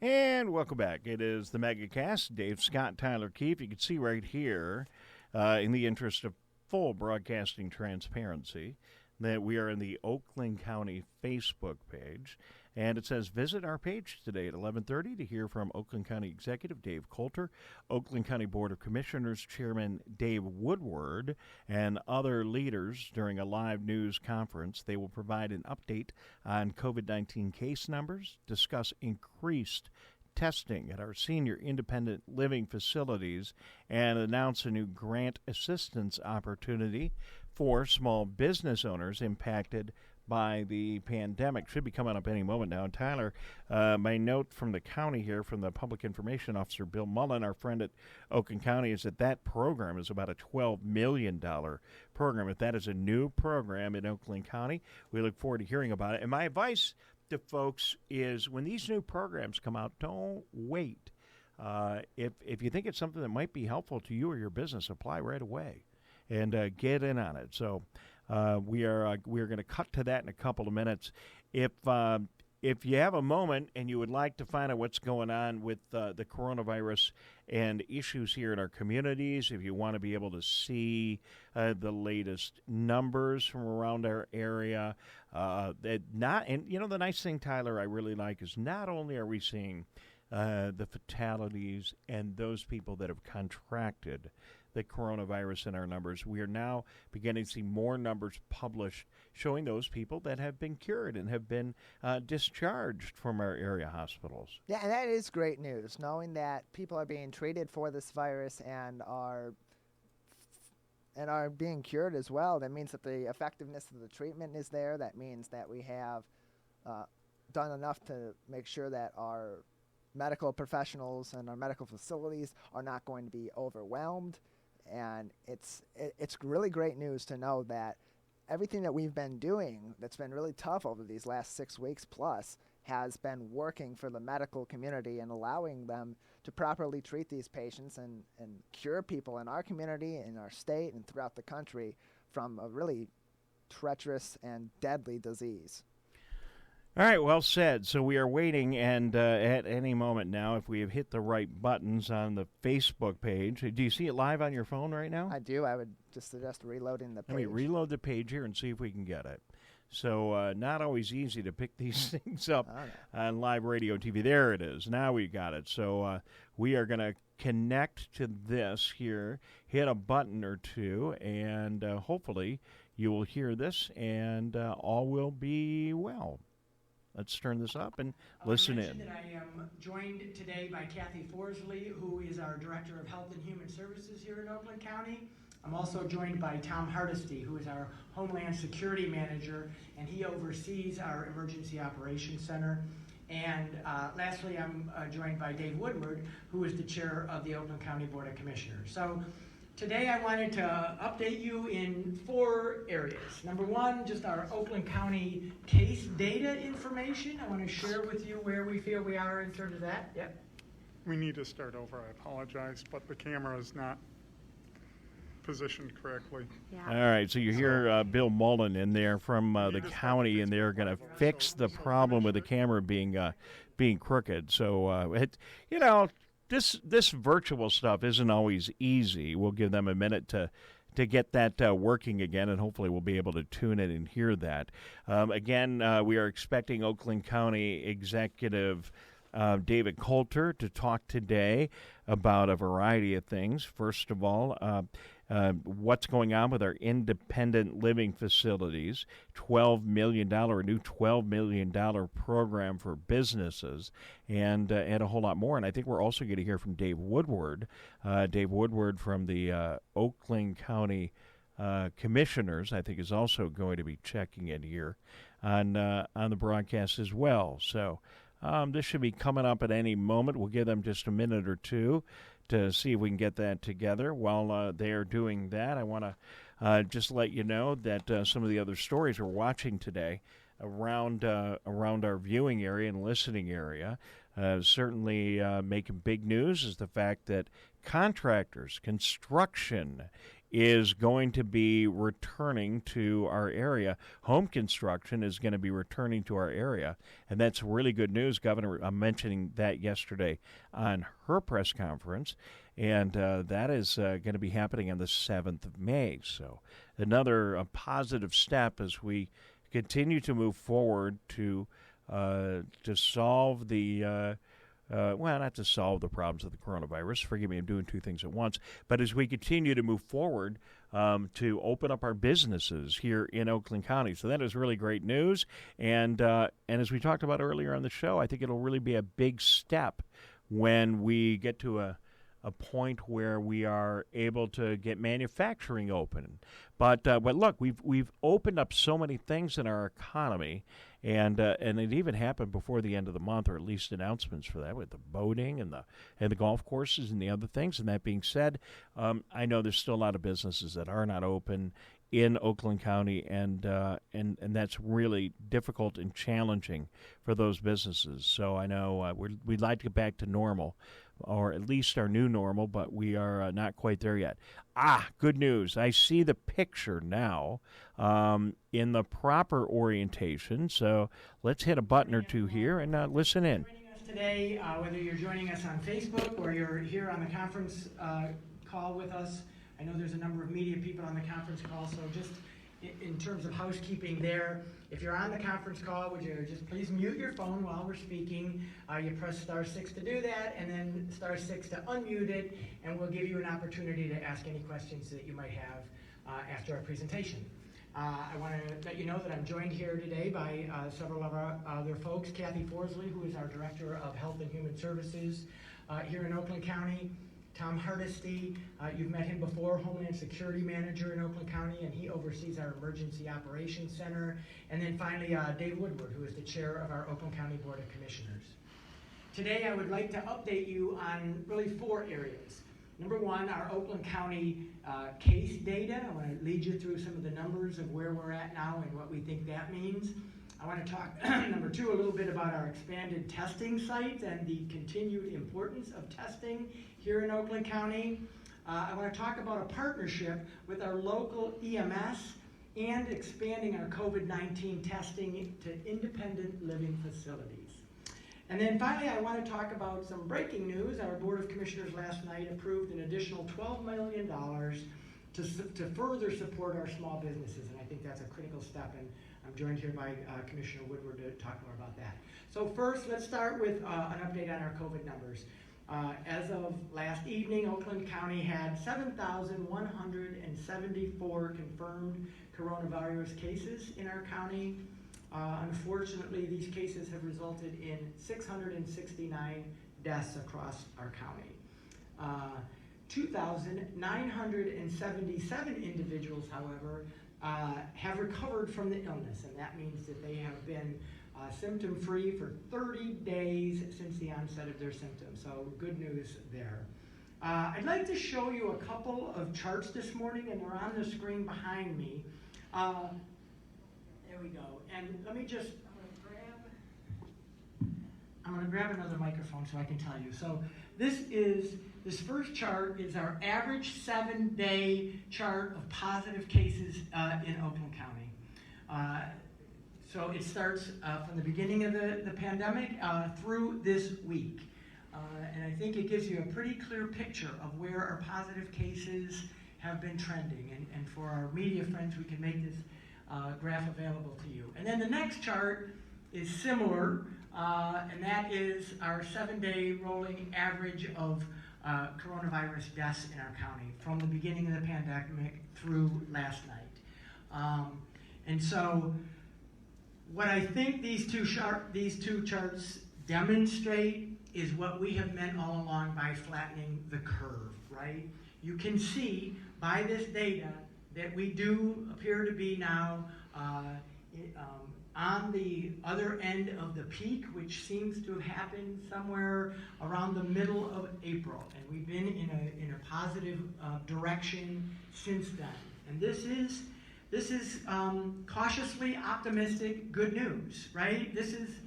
And welcome back. It is the Megacast. Dave Scott, Tyler Keefe. You can see right here, in the interest of full broadcasting transparency, that we are in the Oakland County Facebook page. And it says, visit our page today at 11:30 to hear from Oakland County Executive Dave Coulter, Oakland County Board of Commissioners Chairman Dave Woodward, and other leaders during a live news conference. They will provide an update on COVID-19 case numbers, discuss increased testing at our senior independent living facilities, and announce a new grant assistance opportunity for small business owners impacted by the pandemic. Should be coming up any moment now. And Tyler, my note from the county here, from the Public Information Officer, Bill Mullen, our friend at Oakland County, is that program is about a $12 million program. If that is a new program in Oakland County, we look forward to hearing about it. And my advice to folks is, when these new programs come out, don't wait. If you think it's something that might be helpful to you or your business, apply right away and get in on it. So we are going to cut to that in a couple of minutes. If you have a moment and you would like to find out what's going on with the coronavirus and issues here in our communities, if you want to be able to see the latest numbers from around our area, the nice thing, Tyler, I really like is not only are we seeing the fatalities and those people that have contracted the coronavirus in our numbers, we are now beginning to see more numbers published showing those people that have been cured and have been discharged from our area hospitals. Yeah, and that is great news, knowing that people are being treated for this virus and are being cured as well. That means that the effectiveness of the treatment is there. That means that we have done enough to make sure that our medical professionals and our medical facilities are not going to be overwhelmed. And it's really great news to know that everything that we've been doing that's been really tough over these last 6 weeks plus has been working for the medical community and allowing them to properly treat these patients and cure people in our community, in our state, and throughout the country from a really treacherous and deadly disease. All right, well said. So we are waiting, and at any moment now, if we have hit the right buttons on the Facebook page. Do you see it live on your phone right now? I do. I would just suggest reloading the page. Let me reload the page here and see if we can get it. So not always easy to pick these things up on live radio and TV. There it is. Now we got it. So we are going to connect to this here, hit a button or two, and hopefully you will hear this, and all will be well. Let's turn this up and listen in. That I am joined today by Kathy Forsley, who is our Director of Health and Human Services here in Oakland County. I'm also joined by Tom Hardesty, who is our Homeland Security Manager, and he oversees our Emergency Operations Center. And lastly, I'm joined by Dave Woodward, who is the Chair of the Oakland County Board of Commissioners. So today I wanted to update you in 4 areas. Number one, just our Oakland County case data information. I want to share with you where we feel we are in terms of that. Yep. We need to start over. I apologize, but the camera is not positioned correctly. Yeah. All right, so you hear Bill Mullen in there from the county, and they're going to fix the problem with the camera being crooked. So This virtual stuff isn't always easy. We'll give them a minute to get that working again, and hopefully we'll be able to tune in and hear that. Again, we are expecting Oakland County Executive David Coulter to talk today about a variety of things. First of all, what's going on with our independent living facilities, $12 million, a new $12 million program for businesses, and a whole lot more. And I think we're also going to hear from Dave Woodward. Dave Woodward from the Oakland County Commissioners, I think, is also going to be checking in here on the broadcast as well. So this should be coming up at any moment. We'll give them just a minute or two to see if we can get that together. While they are doing that, I want to just let you know that some of the other stories we're watching today around our viewing area and listening area, certainly making big news is the fact that construction is going to be returning to our area. Home construction is going to be returning to our area, and that's really good news. Governor mentioning that yesterday on her press conference, and that is going to be happening on the 7th of May. So another positive step as we continue to move forward to solve the well, not to solve the problems of the coronavirus. Forgive me, I'm doing two things at once. But as we continue to move forward to open up our businesses here in Oakland County. So that is really great news. And as we talked about earlier on the show, I think it'll really be a big step when we get to a point where we are able to get manufacturing open. But look, we've opened up so many things in our economy, and it even happened before the end of the month, or at least announcements for that, with the boating and the golf courses and the other things. And that being said, I know there's still a lot of businesses that are not open in Oakland County, and that's really difficult and challenging for those businesses. So I know we'd like to get back to normal, or at least our new normal, but we are not quite there yet. Good news. I see the picture now in the proper orientation. So let's hit a button or two here and listen in. Joining us today, whether you're joining us on Facebook or you're here on the conference call with us. I know there's a number of media people on the conference call, so just in terms of housekeeping there, if you're on the conference call, would you just please mute your phone while we're speaking. You press *6 to do that, and then *6 to unmute it, and we'll give you an opportunity to ask any questions that you might have after our presentation. I want to let you know that I'm joined here today by several of our other folks. Kathy Forsley, who is our Director of Health and Human Services here in Oakland County. Tom Hardesty, you've met him before, Homeland Security Manager in Oakland County, and he oversees our Emergency Operations Center. And then finally, Dave Woodward, who is the chair of our Oakland County Board of Commissioners. Today, I would like to update you on really 4 areas. Number 1, our Oakland County case data. I want to lead you through some of the numbers of where we're at now and what we think that means. I want to talk, number 2, a little bit about our expanded testing sites and the continued importance of testing here in Oakland County. I want to talk about a partnership with our local EMS and expanding our COVID-19 testing to independent living facilities. And then finally, I want to talk about some breaking news. Our Board of Commissioners last night approved an additional $12 million to further support our small businesses, and I think that's a critical step, and I'm joined here by Commissioner Woodward to talk more about that. So first, let's start with an update on our COVID numbers. As of last evening, Oakland County had 7,174 confirmed coronavirus cases in our county. Unfortunately, these cases have resulted in 669 deaths across our county. 2,977 individuals, however, have recovered from the illness, and that means that they have been symptom-free for 30 days since the onset of their symptoms, so good news there. I'd like to show you a couple of charts this morning, and they're on the screen behind me. There we go, and let me just, I'm going to grab another microphone so I can tell you. So this first chart is our average 7-day chart of positive cases in Oakland County. So it starts from the beginning of the pandemic through this week. And I think it gives you a pretty clear picture of where our positive cases have been trending. And for our media friends, we can make this graph available to you. And then the next chart is similar, and that is our 7-day rolling average of coronavirus deaths in our county from the beginning of the pandemic through last night. And so what I think these two charts demonstrate is what we have meant all along by flattening the curve, right? You can see by this data that we do appear to be now on the other end of the peak, which seems to have happened somewhere around the middle of April, and we've been in a positive direction since then. And this is cautiously optimistic good news, right? This is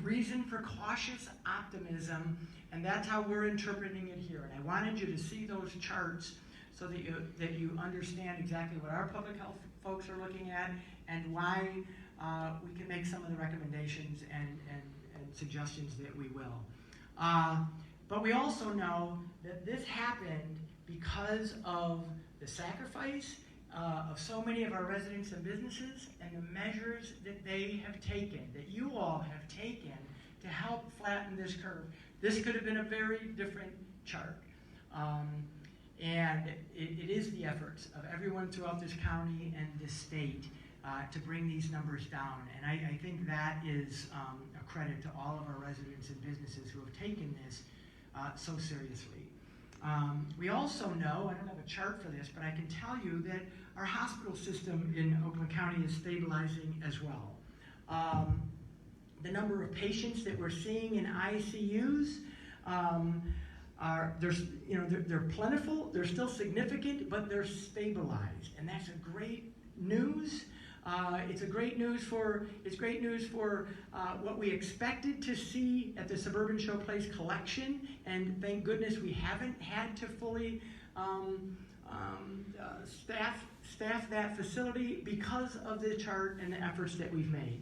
reason for cautious optimism, and that's how we're interpreting it here. And I wanted you to see those charts so that you understand exactly what our public health folks are looking at and why we can make some of the recommendations and suggestions that we will. But we also know that this happened because of the sacrifice of so many of our residents and businesses and the measures that they have taken, that you all have taken to help flatten this curve. This could have been a very different chart. And it is the efforts of everyone throughout this county and this state to bring these numbers down. And I think that is a credit to all of our residents and businesses who have taken this so seriously. We also know, I don't have a chart for this, but I can tell you that our hospital system in Oakland County is stabilizing as well. The number of patients that we're seeing in ICUs they're plentiful, they're still significant, but they're stabilized, and that's a great news. It's great news for what we expected to see at the Suburban Showplace collection, and thank goodness we haven't had to fully staff that facility because of the chart and the efforts that we've made.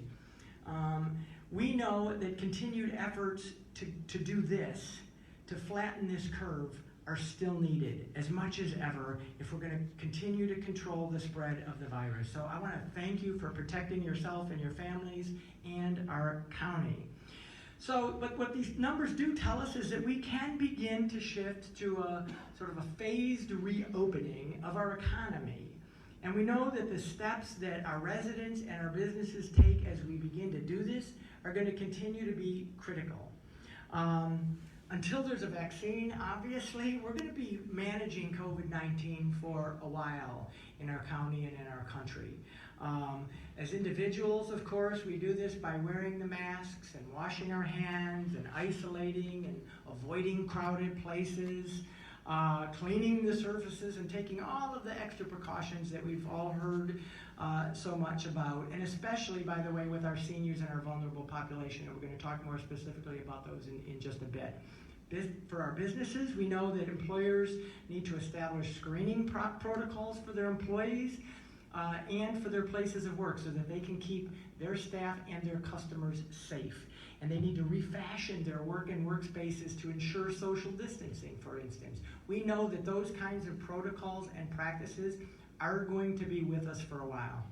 We know that continued efforts to do this, to flatten this curve, are still needed as much as ever if we're going to continue to control the spread of the virus. So I want to thank you for protecting yourself and your families and our county. So, but what these numbers do tell us is that we can begin to shift to a sort of a phased reopening of our economy. And we know that the steps that our residents and our businesses take as we begin to do this are going to continue to be critical. Until there's a vaccine, obviously, we're going to be managing COVID-19 for a while in our county and in our country. As individuals, of course, we do this by wearing the masks and washing our hands and isolating and avoiding crowded places, cleaning the surfaces and taking all of the extra precautions that we've all heard so much about, and especially, by the way, with our seniors and our vulnerable population, and we're going to talk more specifically about those in just a bit. For our businesses, we know that employers need to establish screening protocols for their employees and for their places of work so that they can keep their staff and their customers safe. And they need to refashion their work and workspaces to ensure social distancing, for instance. We know that those kinds of protocols and practices are going to be with us for a while.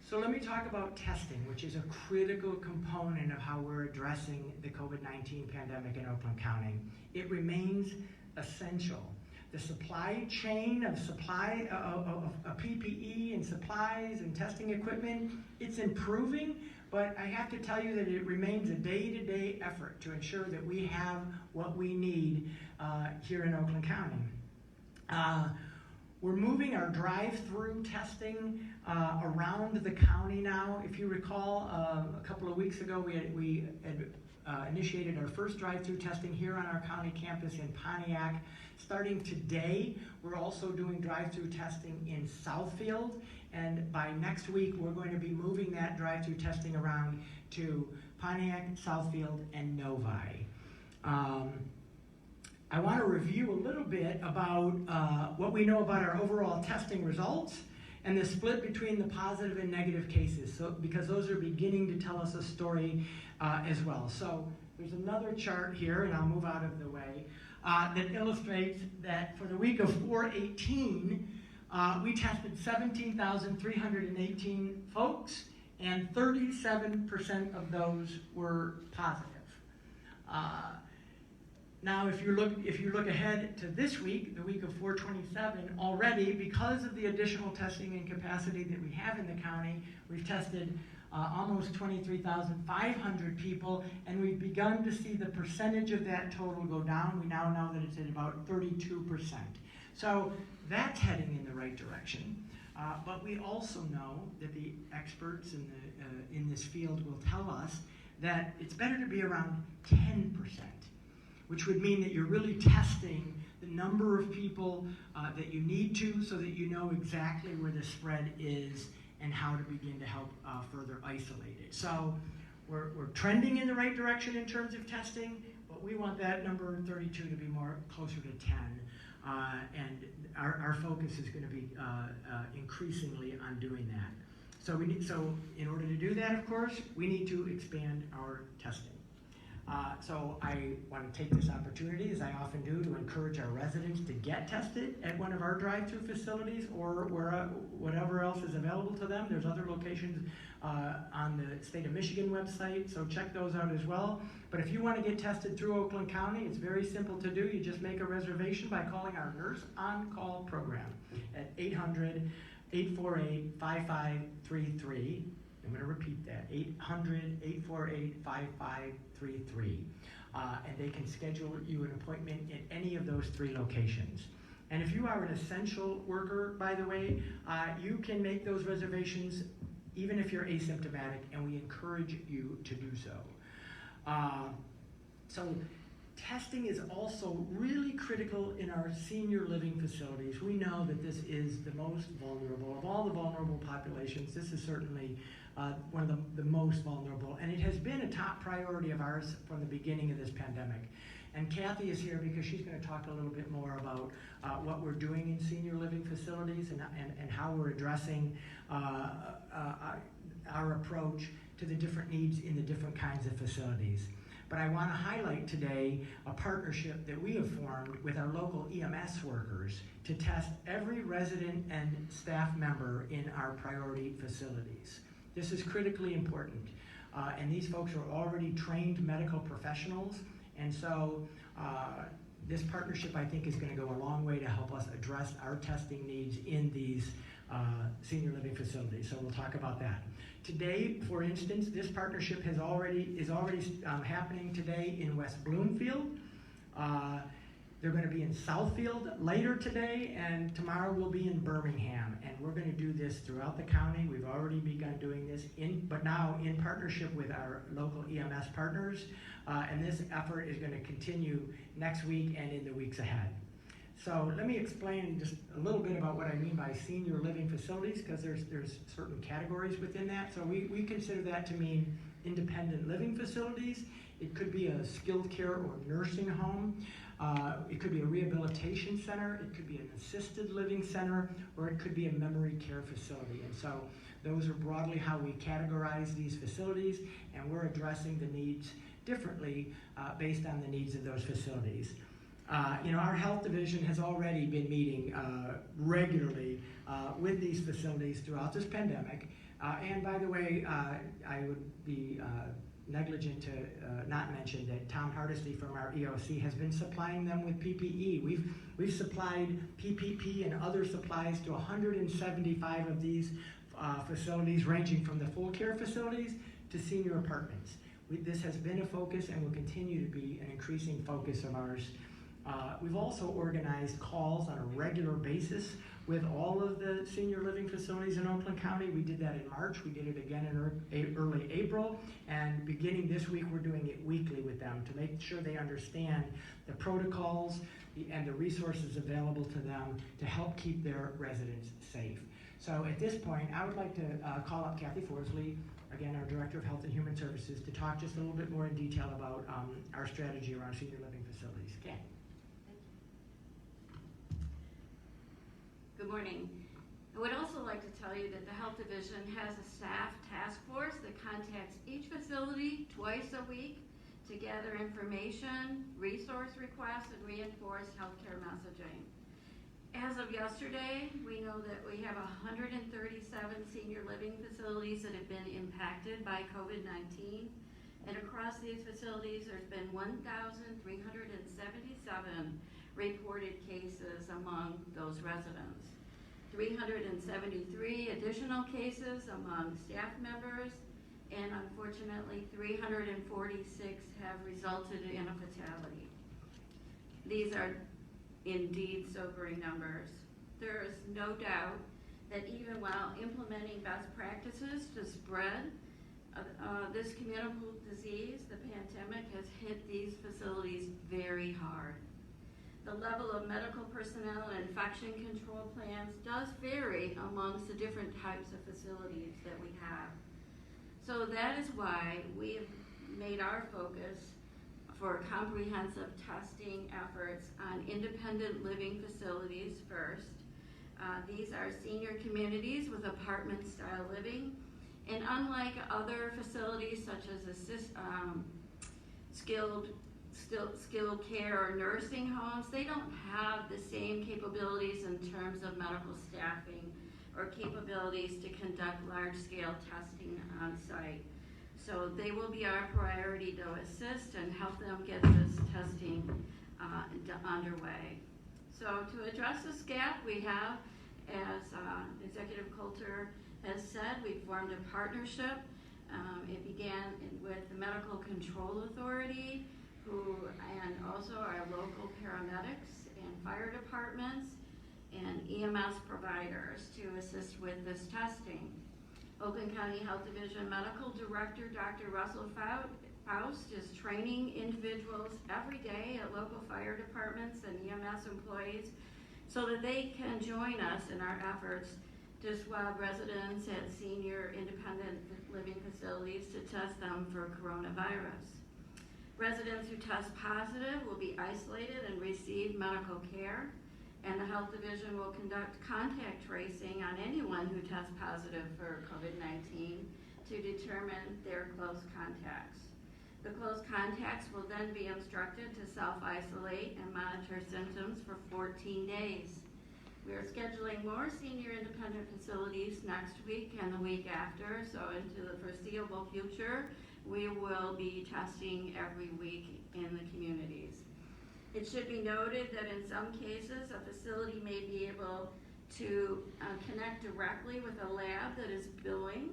So let me talk about testing, which is a critical component of how we're addressing the COVID-19 pandemic in Oakland County. It remains essential. The supply chain of PPE and supplies and testing equipment, it's improving, but I have to tell you that it remains a day-to-day effort to ensure that we have what we need here in Oakland County. We're moving our drive-through testing around the county now. If you recall, a couple of weeks ago, we had initiated our first drive-through testing here on our county campus in Pontiac. Starting today, we're also doing drive-through testing in Southfield, and by next week, we're going to be moving that drive-through testing around to Pontiac, Southfield, and Novi. I want to review a little bit about what we know about our overall testing results and the split between the positive and negative cases, because those are beginning to tell us a story as well. So there's another chart here, and I'll move out of the way, that illustrates that for the week of 4/18, we tested 17,318 folks, and 37% of those were positive. Now, if you look ahead to this week, the week of 4/27, already, because of the additional testing and capacity that we have in the county, we've tested almost 23,500 people, and we've begun to see the percentage of that total go down. We now know that it's at about 32%. So that's heading in the right direction. But we also know that the experts in this field will tell us that it's better to be around 10%. Which would mean that you're really testing the number of people that you need to so that you know exactly where the spread is and how to begin to help further isolate it. So we're trending in the right direction in terms of testing, but we want that number 32 to be more closer to 10. And our focus is going to be increasingly on doing that. So in order to do that, of course, we need to expand our testing. So I want to take this opportunity, as I often do, to encourage our residents to get tested at one of our drive-through facilities or whatever else is available to them. There's other locations on the State of Michigan website, so check those out as well. But if you want to get tested through Oakland County, it's very simple to do. You just make a reservation by calling our Nurse On Call program at 800-848-5533. I'm going to repeat that, 800-848-5533. And they can schedule you an appointment at any of those 3 locations. And if you are an essential worker, by the way, you can make those reservations even if you're asymptomatic, and we encourage you to do so. So testing is also really critical in our senior living facilities. We know that this is the most vulnerable. Of all the vulnerable populations, this is certainly one of the most vulnerable, and it has been a top priority of ours from the beginning of this pandemic. And Kathy is here because she's going to talk a little bit more about what we're doing in senior living facilities and how we're addressing our approach to the different needs in the different kinds of facilities. But I want to highlight today a partnership that we have formed with our local EMS workers to test every resident and staff member in our priority facilities. This is critically important, and these folks are already trained medical professionals, and so this partnership, I think, is going to go a long way to help us address our testing needs in these senior living facilities. So we'll talk about that. Today, for instance, this partnership is already happening today in West Bloomfield. They're going to be in Southfield later today, and tomorrow we'll be in Birmingham. And we're going to do this throughout the county. We've already begun doing this, but now in partnership with our local EMS partners. And this effort is going to continue next week and in the weeks ahead. So let me explain just a little bit about what I mean by senior living facilities, because there's certain categories within that. So we consider that to mean independent living facilities. It could be a skilled care or nursing home. It could be a rehabilitation center. It could be an assisted living center, or it could be a memory care facility. And so those are broadly how we categorize these facilities, and we're addressing the needs differently based on the needs of those facilities. Our health division has already been meeting regularly with these facilities throughout this pandemic. And by the way, I would be negligent to not mention that Tom Hardesty from our EOC has been supplying them with PPE. We've supplied PPP and other supplies to 175 of these facilities, ranging from the full care facilities to senior apartments. This has been a focus and will continue to be an increasing focus of ours. We've also organized calls on a regular basis with all of the senior living facilities in Oakland County. We did that in March. We did it again in early April. And beginning this week, we're doing it weekly with them to make sure they understand the protocols and the resources available to them to help keep their residents safe. So at this point, I would like to call up Kathy Forsley, again, our Director of Health and Human Services, to talk just a little bit more in detail about our strategy around senior living facilities. Kathy. Good morning. I would also like to tell you that the Health Division has a staff task force that contacts each facility twice a week to gather information, resource requests, and reinforce healthcare messaging. As of yesterday, we know that we have 137 senior living facilities that have been impacted by COVID-19. And across these facilities, there's been 1,377 reported cases among those residents. 373 additional cases among staff members, and unfortunately 346 have resulted in a fatality. These are indeed sobering numbers. There is no doubt that even while implementing best practices to spread this communicable disease, the pandemic has hit these facilities very hard. The level of medical personnel and infection control plans does vary amongst the different types of facilities that we have. So that is why we have made our focus for comprehensive testing efforts on independent living facilities first. These are senior communities with apartment-style living, and unlike other facilities such as skilled care or nursing homes, they don't have the same capabilities in terms of medical staffing or capabilities to conduct large-scale testing on site. So they will be our priority to assist and help them get this testing underway. So to address this gap, we have, as Executive Coulter has said, we formed a partnership. It began with the Medical Control Authority, and also our local paramedics and fire departments and EMS providers to assist with this testing. Oakland County Health Division Medical Director Dr. Russell Faust is training individuals every day at local fire departments and EMS employees so that they can join us in our efforts to swab residents at senior independent living facilities to test them for coronavirus. Residents who test positive will be isolated and receive medical care, and the Health Division will conduct contact tracing on anyone who tests positive for COVID-19 to determine their close contacts. The close contacts will then be instructed to self-isolate and monitor symptoms for 14 days. We are scheduling more senior independent facilities next week and the week after, so into the foreseeable future, we will be testing every week in the communities. It should be noted that in some cases, a facility may be able to connect directly with a lab that is billing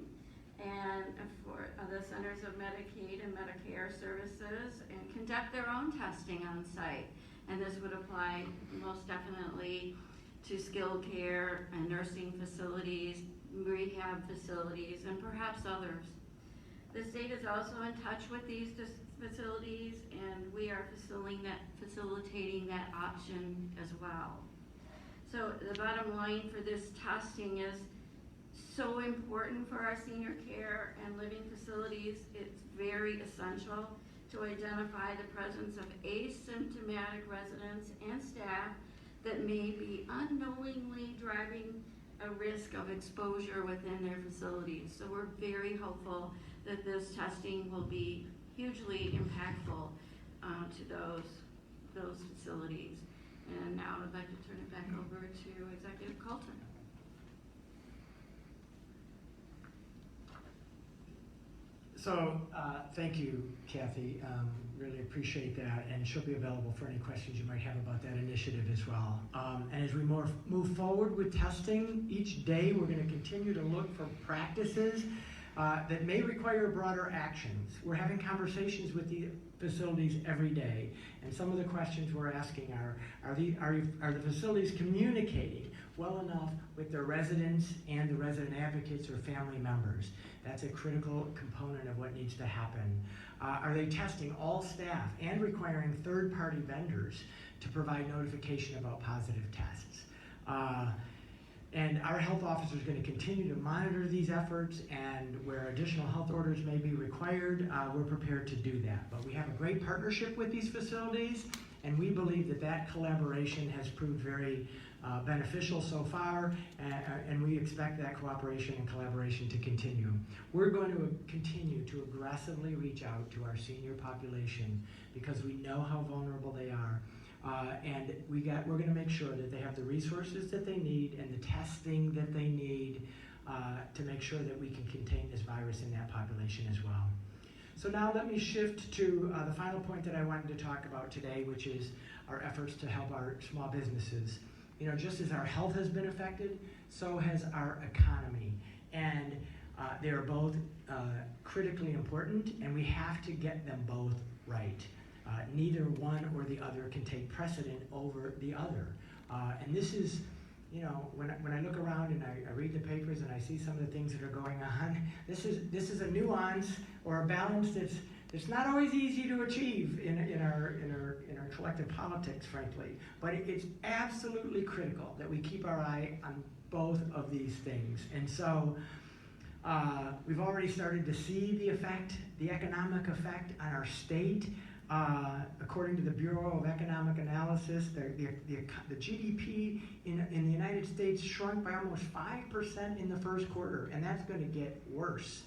and for the Centers of Medicaid and Medicare Services and conduct their own testing on site. And this would apply most definitely to skilled care and nursing facilities, rehab facilities, and perhaps others. The state is also in touch with these facilities, and we are facilitating that option as well. So the bottom line for this testing is so important for our senior care and living facilities. It's very essential to identify the presence of asymptomatic residents and staff that may be unknowingly driving a risk of exposure within their facilities. So we're very hopeful that this testing will be hugely impactful to those facilities. And now I'd like to turn it back over to Executive Coulter. So thank you, Kathy. Really appreciate that, and she'll be available for any questions you might have about that initiative as well. And as we move forward with testing, each day we're going to continue to look for practices that may require broader actions. We're having conversations with the facilities every day, and some of the questions we're asking are the facilities communicating well enough with their residents and the resident advocates or family members? That's a critical component of what needs to happen. Are they testing all staff and requiring third-party vendors to provide notification about positive tests? And our health officer is going to continue to monitor these efforts, and where additional health orders may be required, we're prepared to do that. But we have a great partnership with these facilities, and we believe that that collaboration has proved very beneficial so far, and we expect that cooperation and collaboration to continue. We're going to continue to aggressively reach out to our senior population because we know how vulnerable they are. And we're going to make sure that they have the resources that they need and the testing that they need to make sure that we can contain this virus in that population as well. So now let me shift to the final point that I wanted to talk about today, which is our efforts to help our small businesses. You know, just as our health has been affected, so has our economy. And they are both critically important, and we have to get them both right. Neither one or the other can take precedent over the other. And this is, you know, when I look around and I read the papers and I see some of the things that are going on, this is a nuance or a balance that's not always easy to achieve in our collective politics, frankly. But it's absolutely critical that we keep our eye on both of these things. And so we've already started to see the economic effect on our state. According to the Bureau of Economic Analysis, the GDP in the United States shrunk by almost 5% in the first quarter, and that's going to get worse.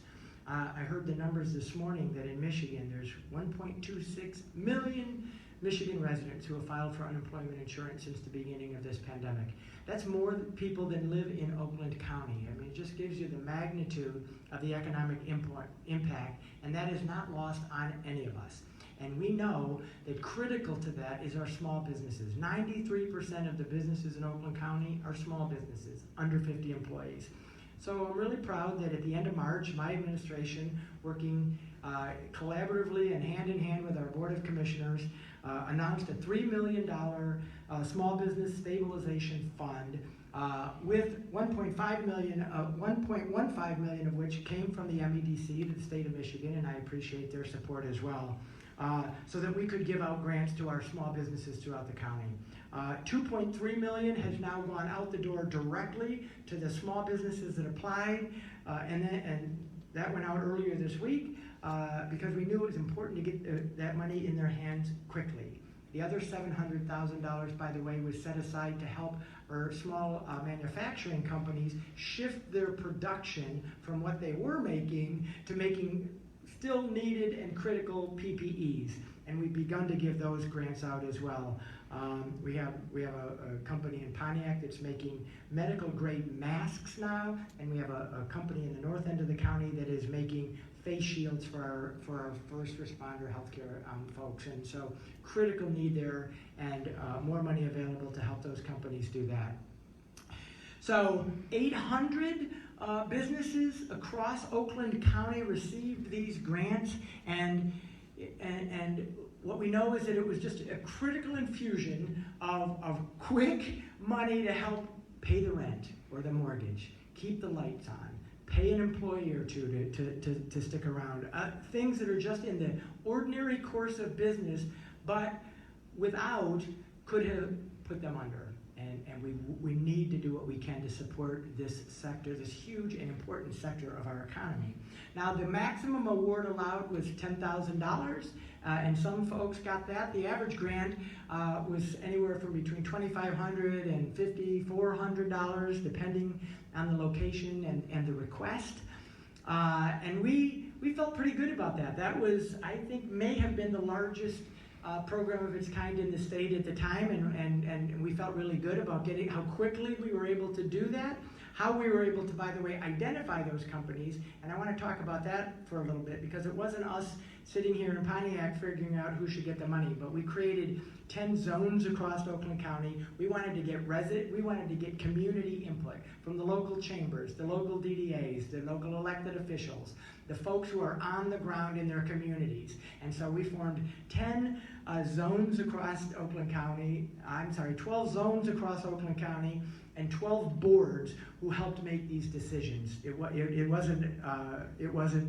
I heard the numbers this morning that in Michigan there's 1.26 million Michigan residents who have filed for unemployment insurance since the beginning of this pandemic. That's more people than live in Oakland County. I mean, it just gives you the magnitude of the economic impact, and that is not lost on any of us. And we know that critical to that is our small businesses. 93% of the businesses in Oakland County are small businesses, under 50 employees. So I'm really proud that at the end of March, my administration, working collaboratively and hand in hand with our Board of Commissioners, announced a $3 million small business stabilization fund with 1.15 million of which came from the MEDC to the state of Michigan, and I appreciate their support as well, so that we could give out grants to our small businesses throughout the county. 2.3 million has now gone out the door directly to the small businesses that applied, and that went out earlier this week because we knew it was important to get that money in their hands quickly. The other $700,000, by the way, was set aside to help our small manufacturing companies shift their production from what they were making to making still needed and critical PPEs. And we've begun to give those grants out as well. We have a company in Pontiac that's making medical grade masks now, and we have a company in the north end of the county that is making face shields for our first responder healthcare folks. And so critical need there, and more money available to help those companies do that. So 800 businesses across Oakland County received these grants, and what we know is that it was just a critical infusion of quick money to help pay the rent or the mortgage, keep the lights on, pay an employee or two to stick around. Things that are just in the ordinary course of business, but without could have put them under. And we need to do what we can to support this sector, this huge and important sector of our economy. Now, the maximum award allowed was $10,000, and some folks got that. The average grant was anywhere from between $2,500 and $5,400, depending on the location and the request. And we felt pretty good about that. That was, I think, may have been the largest program of its kind in the state at the time, and we felt really good about how quickly we were able to do that, how we were able to, by the way, identify those companies. And I want to talk about that for a little bit, because it wasn't us sitting here in Pontiac figuring out who should get the money, but we created 10 zones across Oakland County. We wanted to get community input from the local chambers, the local DDAs, the local elected officials, the folks who are on the ground in their communities. And so we formed 10 zones across Oakland County, 12 zones across Oakland County, and 12 boards who helped make these decisions. It wasn't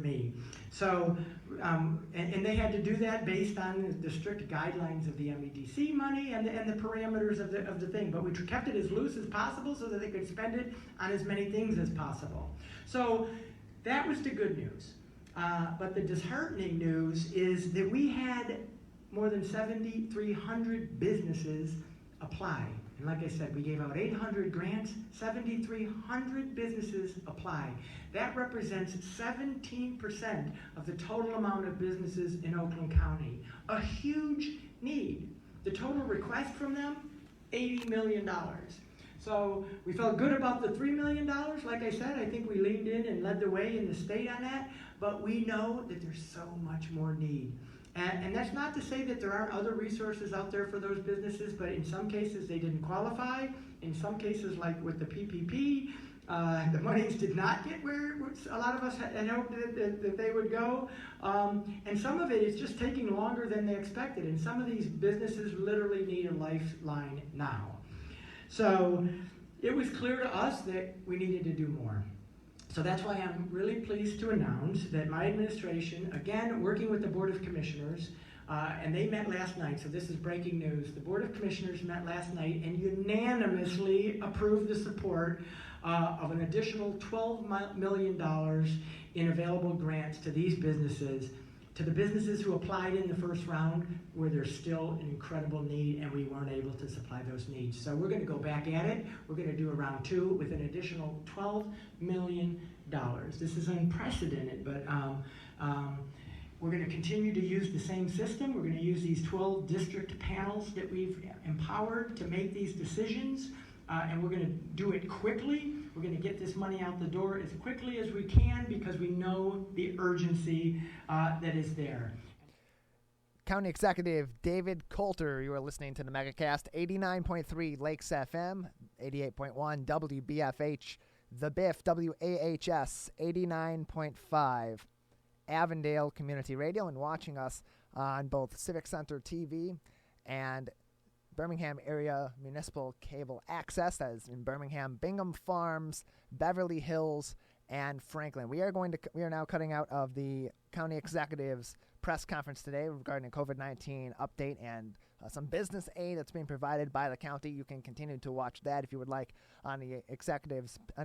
me. So, and they had to do that based on the strict guidelines of the MEDC money and the parameters of the thing. But we kept it as loose as possible so that they could spend it on as many things as possible. So that was the good news. But the disheartening news is that we had more than 7,300 businesses apply. And like I said, we gave out 800 grants, 7,300 businesses applied. That represents 17% of the total amount of businesses in Oakland County. A huge need. The total request from them, $80 million. So we felt good about the $3 million. Like I said, I think we leaned in and led the way in the state on that. But we know that there's so much more need. And that's not to say that there aren't other resources out there for those businesses, but in some cases they didn't qualify. In some cases, like with the PPP, the monies did not get where a lot of us had hoped that they would go. And some of it is just taking longer than they expected. And some of these businesses literally need a lifeline now. So it was clear to us that we needed to do more. So that's why I'm really pleased to announce that my administration, again, working with the Board of Commissioners, and they met last night, so this is breaking news. The Board of Commissioners met last night and unanimously approved the support of an additional $12 million in available grants to these businesses, to the businesses who applied in the first round, where there's still an incredible need and we weren't able to supply those needs. So we're going to go back at it. We're going to do a round two with an additional $12 million This is unprecedented, but we're going to continue to use the same system. We're going to use these 12 district panels that we've empowered to make these decisions, and we're going to do it quickly. We're going to get this money out the door as quickly as we can because we know the urgency that is there. County Executive David Coulter, you are listening to the Megacast, 89.3 Lakes FM, 88.1 WBFH, The Biff, WAHS, 89.5 Avondale Community Radio, and watching us on both Civic Center TV and Birmingham Area Municipal Cable Access. That is in Birmingham, Bingham Farms, Beverly Hills, and Franklin. We are now cutting out of the County Executive's press conference today regarding the COVID-19 update and some business aid that's being provided by the county. You can continue to watch that if you would like on the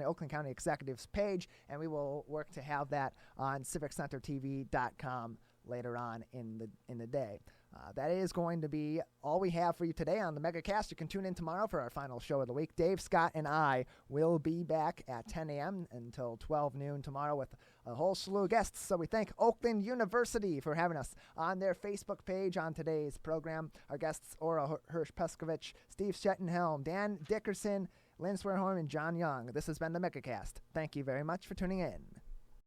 Oakland County Executives page, and we will work to have that on civiccentertv.com later on in the day. That is going to be all we have for you today on the Megacast. You can tune in tomorrow for our final show of the week. Dave, Scott, and I will be back at 10 a.m. until 12 noon tomorrow with a whole slew of guests. So we thank Oakland University for having us on their Facebook page on today's program. Our guests, Ora Hirsch Pescovitz, Steve Schettenhelm, Dan Dickerson, Lynn Swearhorn, and John Young. This has been the Megacast. Thank you very much for tuning in.